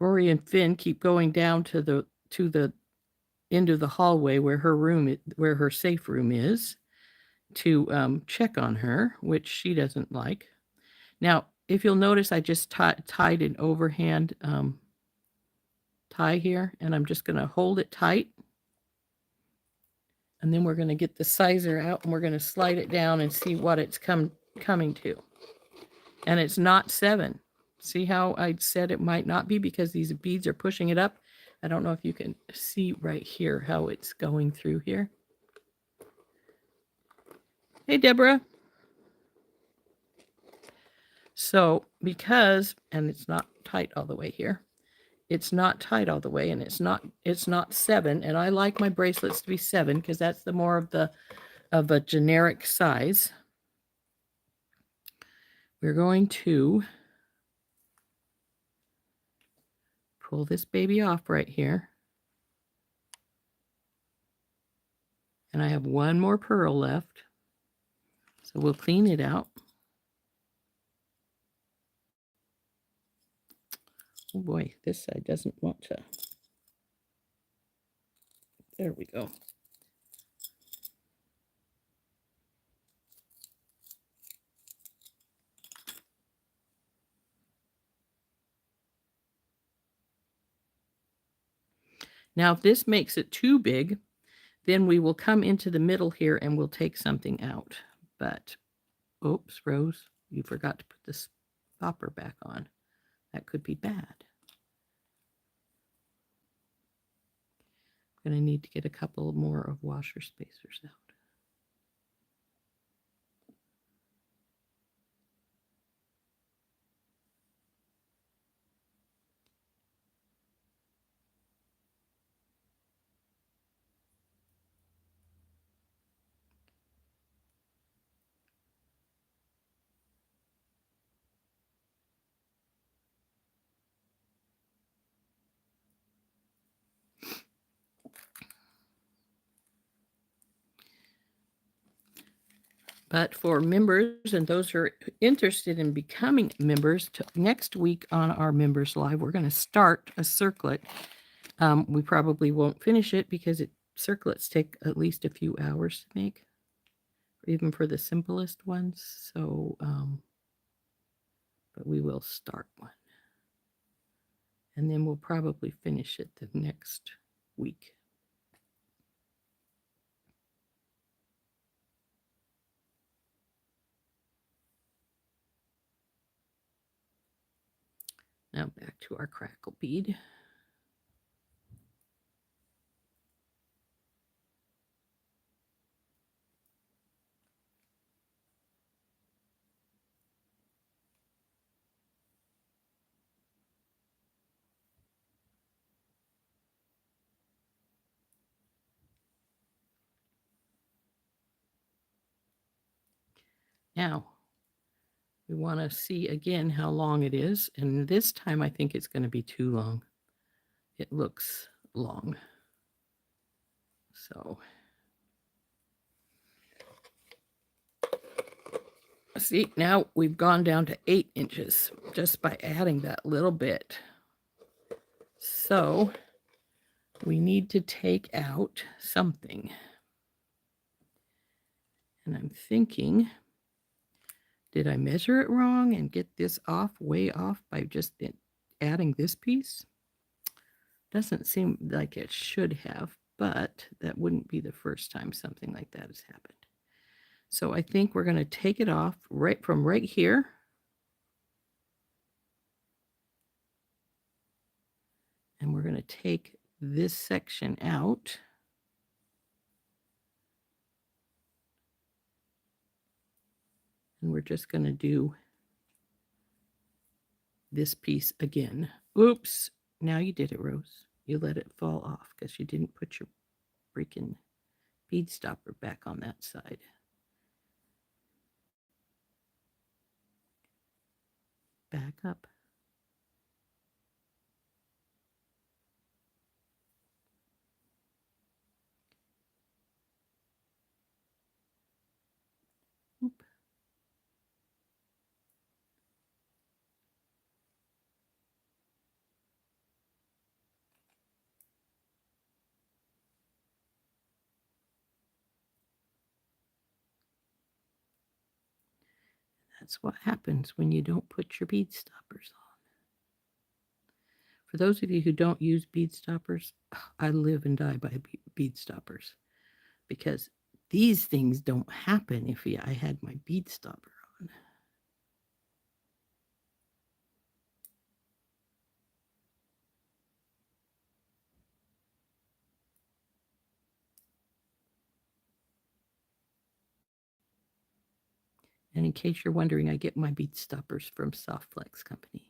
Finn keep going down to the end of the hallway where her safe room is, to check on her, which she doesn't like. Now, if you'll notice, I just tied an overhand tie here, and I'm just going to hold it tight. And then we're going to get the sizer out, and we're going to slide it down and see what it's coming to. And it's not 7. See how I said it might not be because these beads are pushing it up? I don't know if you can see right here how it's going through here. Hey, Deborah. So because, and it's not tight all the way here. It's not tight all the way, and it's not 7. And I like my bracelets to be 7 because that's the more of a generic size. We're going to pull this baby off right here. And I have one more pearl left. So we'll clean it out. Oh boy, this side doesn't want to. There we go. Now, if this makes it too big, then we will come into the middle here and we'll take something out. But, oops, Rose, you forgot to put this stopper back on. That could be bad. I'm going to need to get a couple more of washer spacers out. But for members and those who are interested in becoming members, next week on our Members Live, we're going to start a circlet. We probably won't finish it because circlets take at least a few hours to make, even for the simplest ones. So, but we will start one. And then we'll probably finish it the next week. Now back to our crackle bead. Now, we want to see again how long it is. And this time I think it's going to be too long. It looks long. So, see, now we've gone down to 8 inches just by adding that little bit. So, we need to take out something. And I'm thinking, did I measure it wrong and get this way off by just adding this piece? Doesn't seem like it should have, but that wouldn't be the first time something like that has happened. So I think we're going to take it off right here. And we're going to take this section out. And we're just going to do this piece again. Oops. Now you did it, Rose. You let it fall off because you didn't put your freaking bead stopper back on that side. Back up. That's what happens when you don't put your bead stoppers on. For those of you who don't use bead stoppers, I live and die by bead stoppers because these things don't happen if I had my bead stopper on. And in case you're wondering, I get my bead stoppers from Soft Flex Company.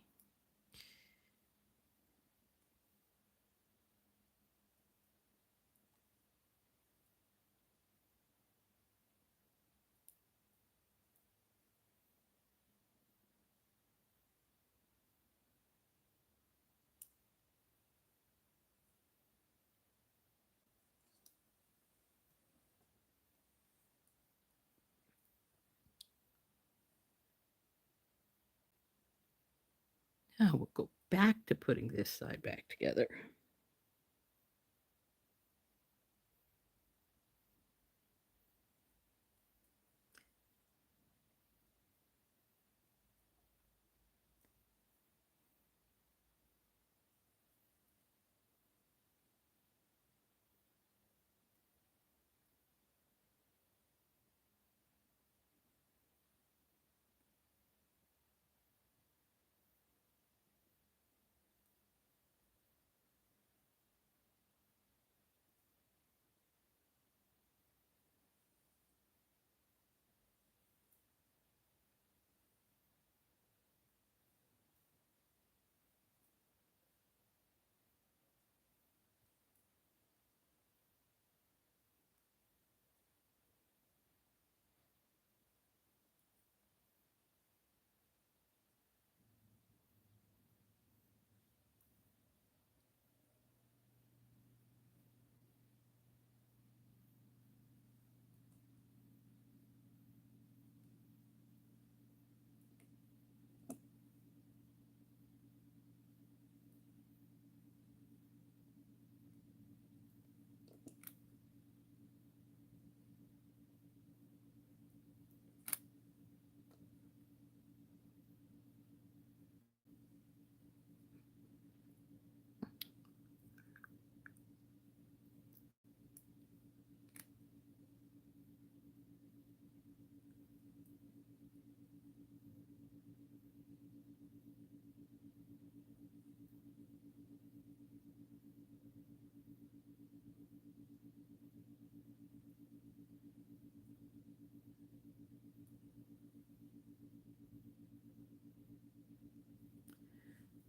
Now we'll go back to putting this side back together.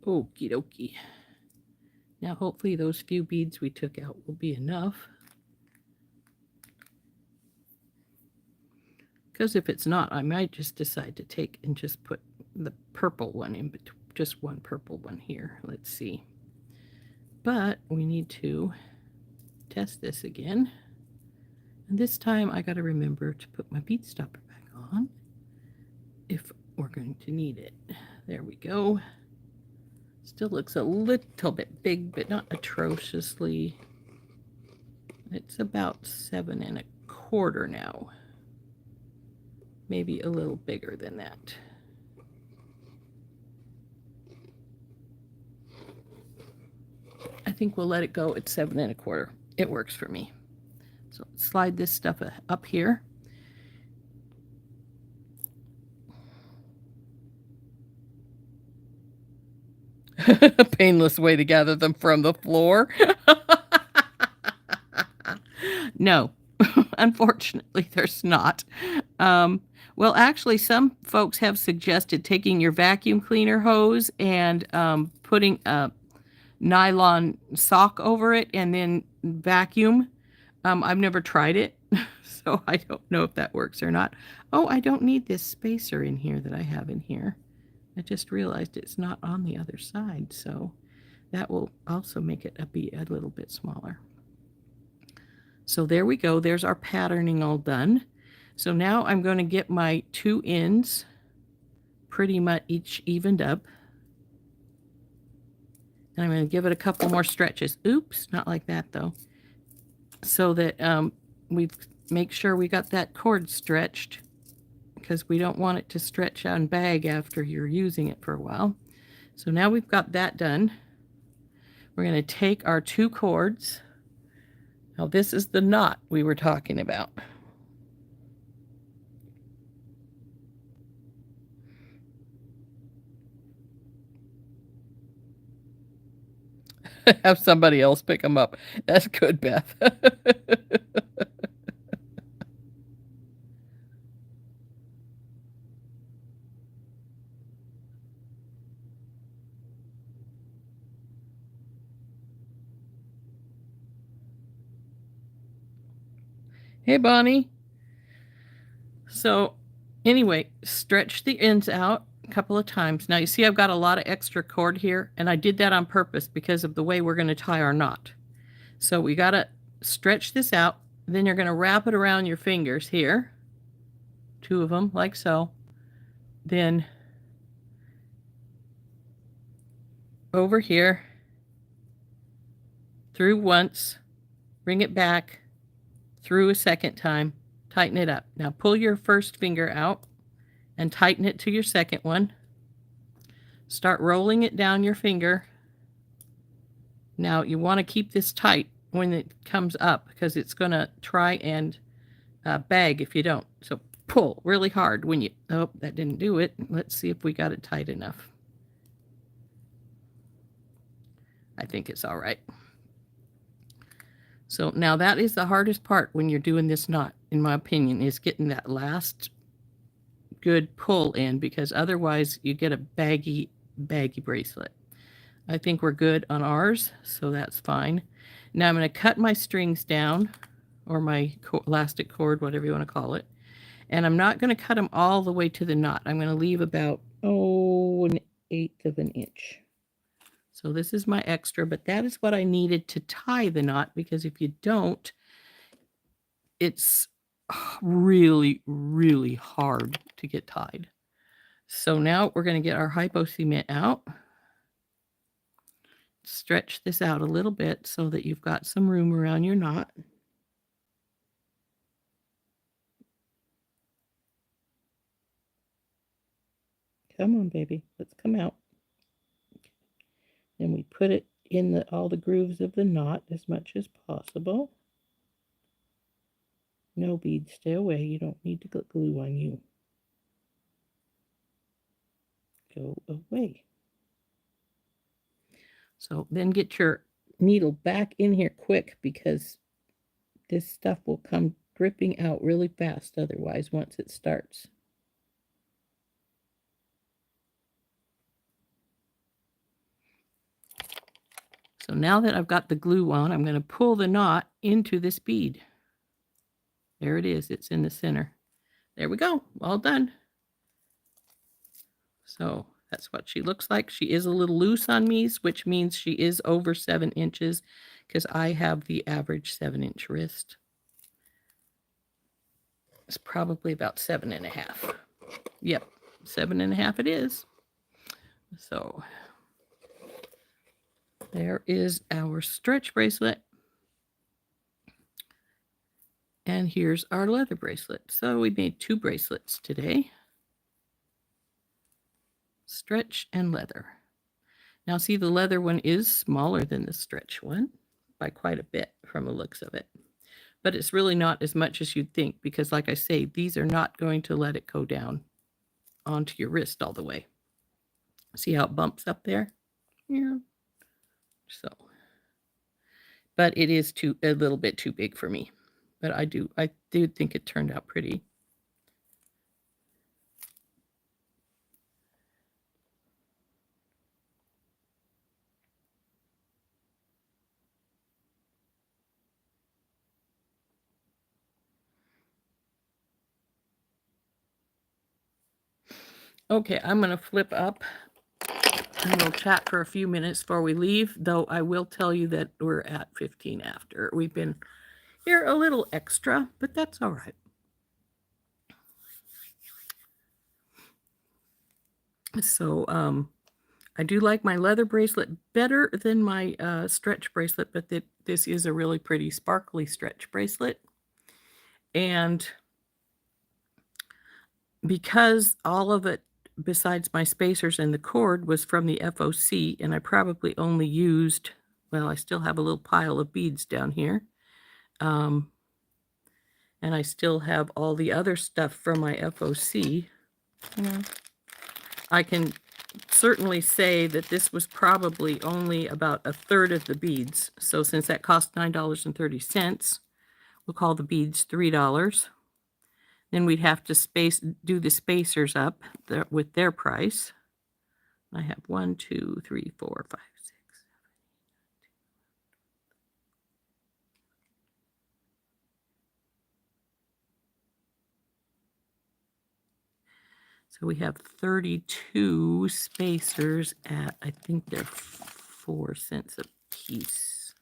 Okie dokie. Now hopefully those few beads we took out will be enough. Because if it's not, I might just decide to take and just put the purple one in between, just one purple one here. Let's see. But we need to test this again. And this time I got to remember to put my bead stopper back on if we're going to need it. There we go. Still looks a little bit big, but not atrociously. It's about 7 1/4 now. Maybe a little bigger than that. I think we'll let it go at 7 1/4. It works for me. So slide this stuff up here. A painless way to gather them from the floor. No, unfortunately, there's not. Well, actually, some folks have suggested taking your vacuum cleaner hose and putting a nylon sock over it and then vacuum. I've never tried it, so I don't know if that works or not. Oh, I don't need this spacer in here that I have in here. I just realized it's not on the other side, so that will also make it be a little bit smaller. So there we go. There's our patterning all done. So now I'm going to get my 2 ends pretty much each evened up. And I'm going to give it a couple more stretches. Oops, not like that though. So that we make sure we got that cord stretched because we don't want it to stretch out and bag after you're using it for a while. So now we've got that done. We're going to take our 2 cords. Now this is the knot we were talking about. Have somebody else pick them up. That's good, Beth. Hey, Bonnie. So anyway, stretch the ends out a couple of times. Now you see I've got a lot of extra cord here, and I did that on purpose because of the way we're going to tie our knot. So we got to stretch this out. Then you're going to wrap it around your fingers here. 2 of them, like so. Then over here, through once, bring it back, through a second time, tighten it up. Now pull your first finger out and tighten it to your second one. Start rolling it down your finger. Now you want to keep this tight when it comes up because it's going to try and bag if you don't. So pull really hard when you, oh, that didn't do it. Let's see if we got it tight enough. I think it's all right. So now that is the hardest part when you're doing this knot, in my opinion, is getting that last good pull in, because otherwise you get a baggy bracelet. I think we're good on ours, so that's fine. Now I'm going to cut my strings down, or my elastic cord, whatever you want to call it. And I'm not going to cut them all the way to the knot. I'm going to leave about, 1/8 of an inch. So this is my extra, but that is what I needed to tie the knot, because if you don't, it's really, really hard to get tied. So now we're going to get our hypo cement out. Stretch this out a little bit so that you've got some room around your knot. Come on, baby, let's come out. Then we put it in all the grooves of the knot as much as possible. No beads, stay away. You don't need to get glue on you. Go away. So then get your needle back in here quick, because this stuff will come dripping out really fast otherwise once it starts. So now that I've got the glue on, I'm going to pull the knot into this bead. There it is. It's in the center. There we go. All done. So that's what she looks like. She is a little loose on me, which means she is over 7 inches, because I have the average 7-inch wrist. It's probably about 7.5. Yep, 7.5 it is. So there is our stretch bracelet. And here's our leather bracelet. So we made 2 bracelets today. Stretch and leather. Now see, the leather one is smaller than the stretch one by quite a bit from the looks of it. But it's really not as much as you'd think, because like I say, these are not going to let it go down onto your wrist all the way. See how it bumps up there? Yeah. So, but it is a little bit too big for me. But I do think it turned out pretty. Okay, I'm going to flip up and we'll chat for a few minutes before we leave, though I will tell you that we're at 15 after. We've been here a little extra, but that's all right. So I do like my leather bracelet better than my stretch bracelet, but this is a really pretty sparkly stretch bracelet. And because all of it, besides my spacers and the cord, was from the FOC, and I probably only used, well, I still have a little pile of beads down here. And I still have all the other stuff from my FOC. I can certainly say that this was probably only about a third of the beads. So since that cost $9.30, we'll call the beads $3. Then we'd have to do the spacers up with their price. I have 1, 2, 3, 4, 5, 6. So we have 32 spacers at, I think they're 4 cents a piece.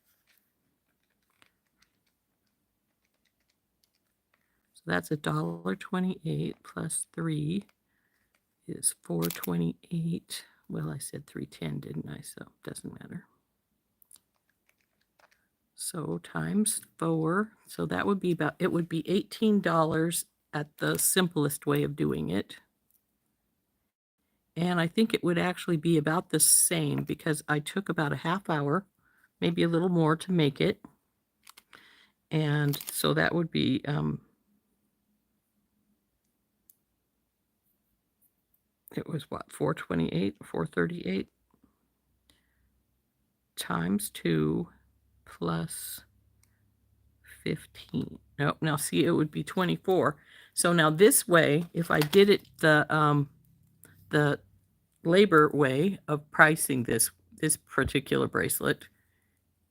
So that's $1.28 plus 3 is $4.28. Well, I said $3.10, didn't I? So it doesn't matter. So times 4. So that would be it would be $18 at the simplest way of doing it. And I think it would actually be about the same because I took about a half hour, maybe a little more to make it. And so that would be it was what, 428, 438 times 2 plus 15. No, now see, it would be 24. So now this way, if I did it the labor way of pricing this particular bracelet,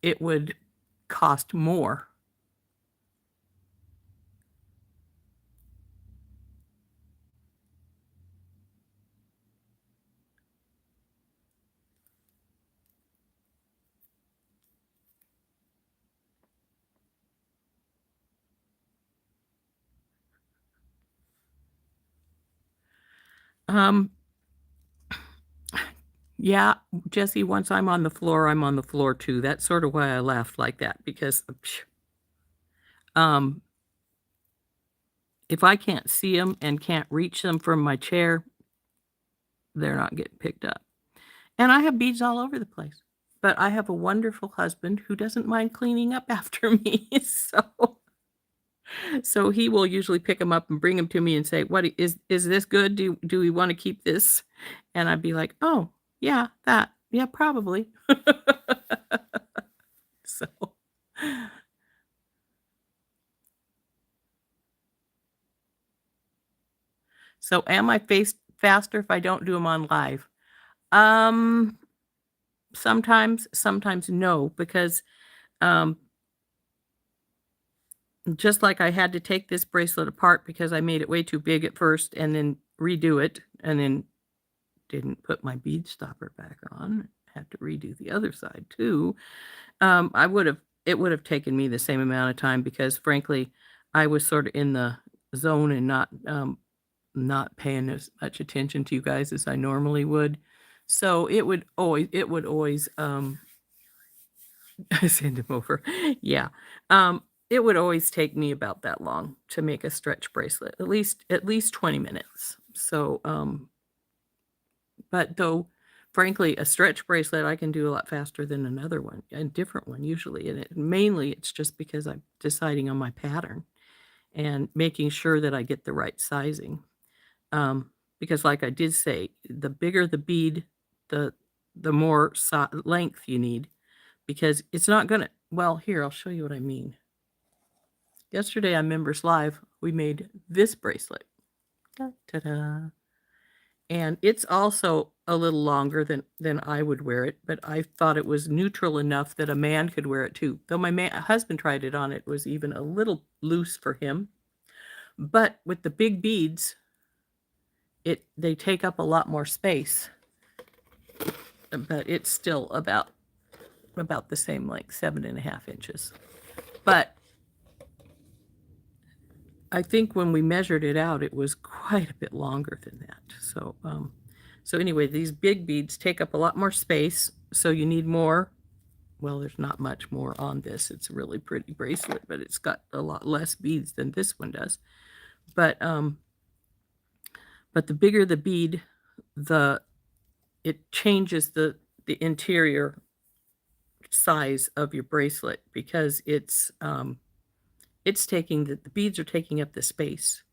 it would cost more. Yeah, Jesse, once I'm on the floor, I'm on the floor too. That's sort of why I laughed like that, because if I can't see them and can't reach them from my chair, they're not getting picked up. And I have beads all over the place. But I have a wonderful husband who doesn't mind cleaning up after me. So he will usually pick them up and bring them to me and say, "What is this good? Do we want to keep this?" And I'd be like, "Oh, yeah, that. Yeah, probably." So So am I faster if I don't do them on live? Sometimes no, because just like I had to take this bracelet apart because I made it way too big at first and then redo it and then didn't put my bead stopper back on. Had to redo the other side too. It would have taken me the same amount of time because frankly, I was sort of in the zone and not paying as much attention to you guys as I normally would. So it would always send him over. Yeah. It would always take me about that long to make a stretch bracelet, at least 20 minutes. So but though frankly, a stretch bracelet I can do a lot faster than another one, a different one usually. And mainly it's just because I'm deciding on my pattern and making sure that I get the right sizing. Because like I did say, the bigger the bead, the more length you need, because it's not gonna, well, here, I'll show you what I mean. Yesterday on Members Live, we made this bracelet. Ta-da. And it's also a little longer than I would wear it, but I thought it was neutral enough that a man could wear it too. Though my husband tried it on, it was even a little loose for him. But with the big beads, they take up a lot more space. But it's still about the same length, 7.5 inches. But I think when we measured it out, it was quite a bit longer than that. So anyway, these big beads take up a lot more space, so you need more. Well, there's not much more on this. It's a really pretty bracelet, but it's got a lot less beads than this one does. But But the bigger the bead, it changes the interior size of your bracelet, because it's taking the beads are taking up the space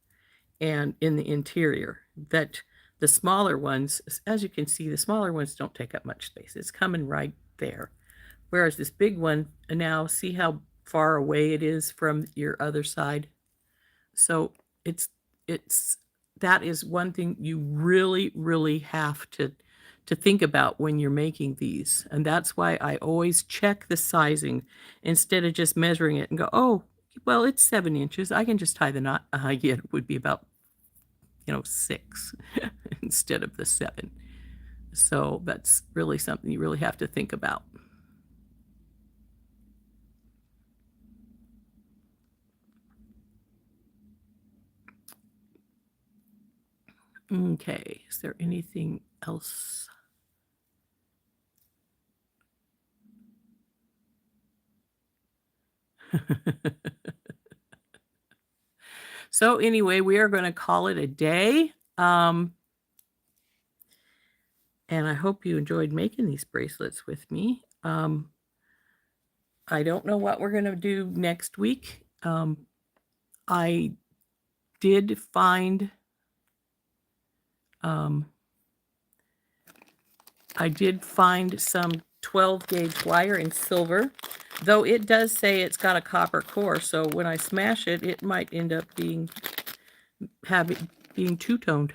and in the interior, that the smaller ones, as you can see, the smaller ones don't take up much space. It's coming right there. Whereas this big one, now see how far away it is from your other side? So it's that is one thing you really have to think about when you're making these. And that's why I always check the sizing instead of just measuring it and go, oh, well, it's 7 inches. I can just tie the knot. Yeah, it would be about, 6 instead of the 7. So that's really something you really have to think about. Okay, is there anything else? So anyway, we are going to call it a day. And I hope you enjoyed making these bracelets with me. I don't know what we're going to do next week. I did find some 12 gauge wire in silver, though it does say it's got a copper core. So when I smash it, it might end up being two-toned.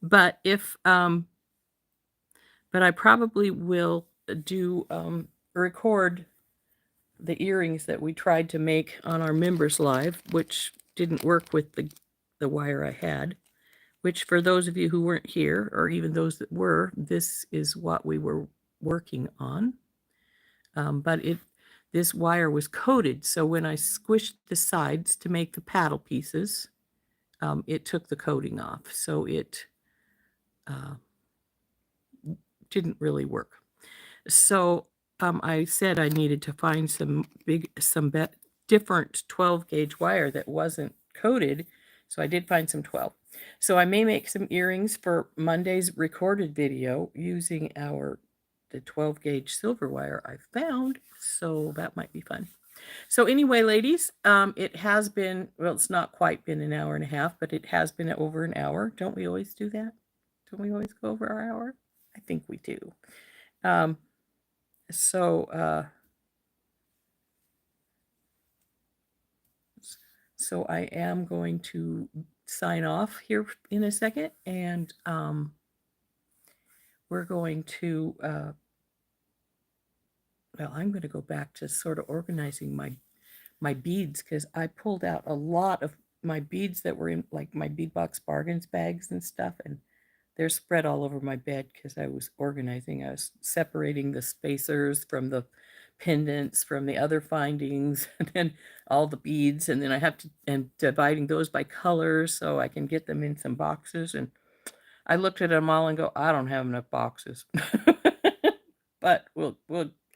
But but I probably will do record the earrings that we tried to make on our members live, which didn't work with the wire I had, which for those of you who weren't here, or even those that were, this is what we were working on. But this wire was coated, so when I squished the sides to make the paddle pieces, it took the coating off, so it didn't really work. So I said I needed to find some different 12 gauge wire that wasn't coated. So I did find some 12. So I may make some earrings for Monday's recorded video using the 12 gauge silver wire I found. So that might be fun. So anyway, ladies, it has been, well, it's not quite been an hour and a half, but it has been over an hour. Don't we always do that? Don't we always go over our hour? I think we do. So I am going to sign off here in a second, and we're going to, well, I'm going to go back to sort of organizing my beads, because I pulled out a lot of my beads that were in like my bead box bargains bags and stuff, and they're spread all over my bed because I was organizing. I was separating the spacers from the pendants from the other findings, and then all the beads, and then I have to, and dividing those by colors so I can get them in some boxes. And I looked at them all and go, I don't have enough boxes. But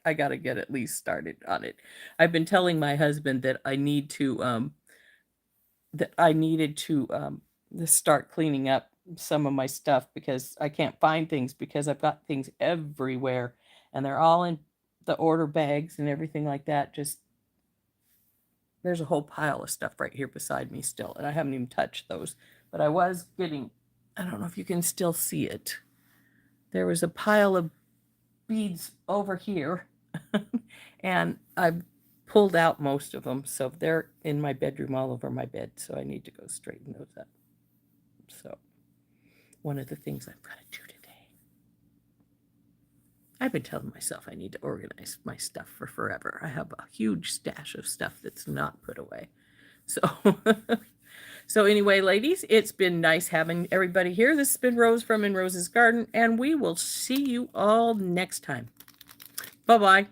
I got to get at least started on it. I've been telling my husband that I need to start cleaning up some of my stuff, because I can't find things, because I've got things everywhere and they're all in the order bags and everything like that. Just, there's a whole pile of stuff right here beside me still, and I haven't even touched those. But I was getting, I don't know if you can still see it. There was a pile of beads over here and I've pulled out most of them, so they're in my bedroom all over my bed, so I need to go straighten those up. So one of the things I've got to do today. I've been telling myself I need to organize my stuff for forever. I have a huge stash of stuff that's not put away. So so anyway, ladies, it's been nice having everybody here. This has been Rose from In Rose's Garden, and we will see you all next time. Bye-bye.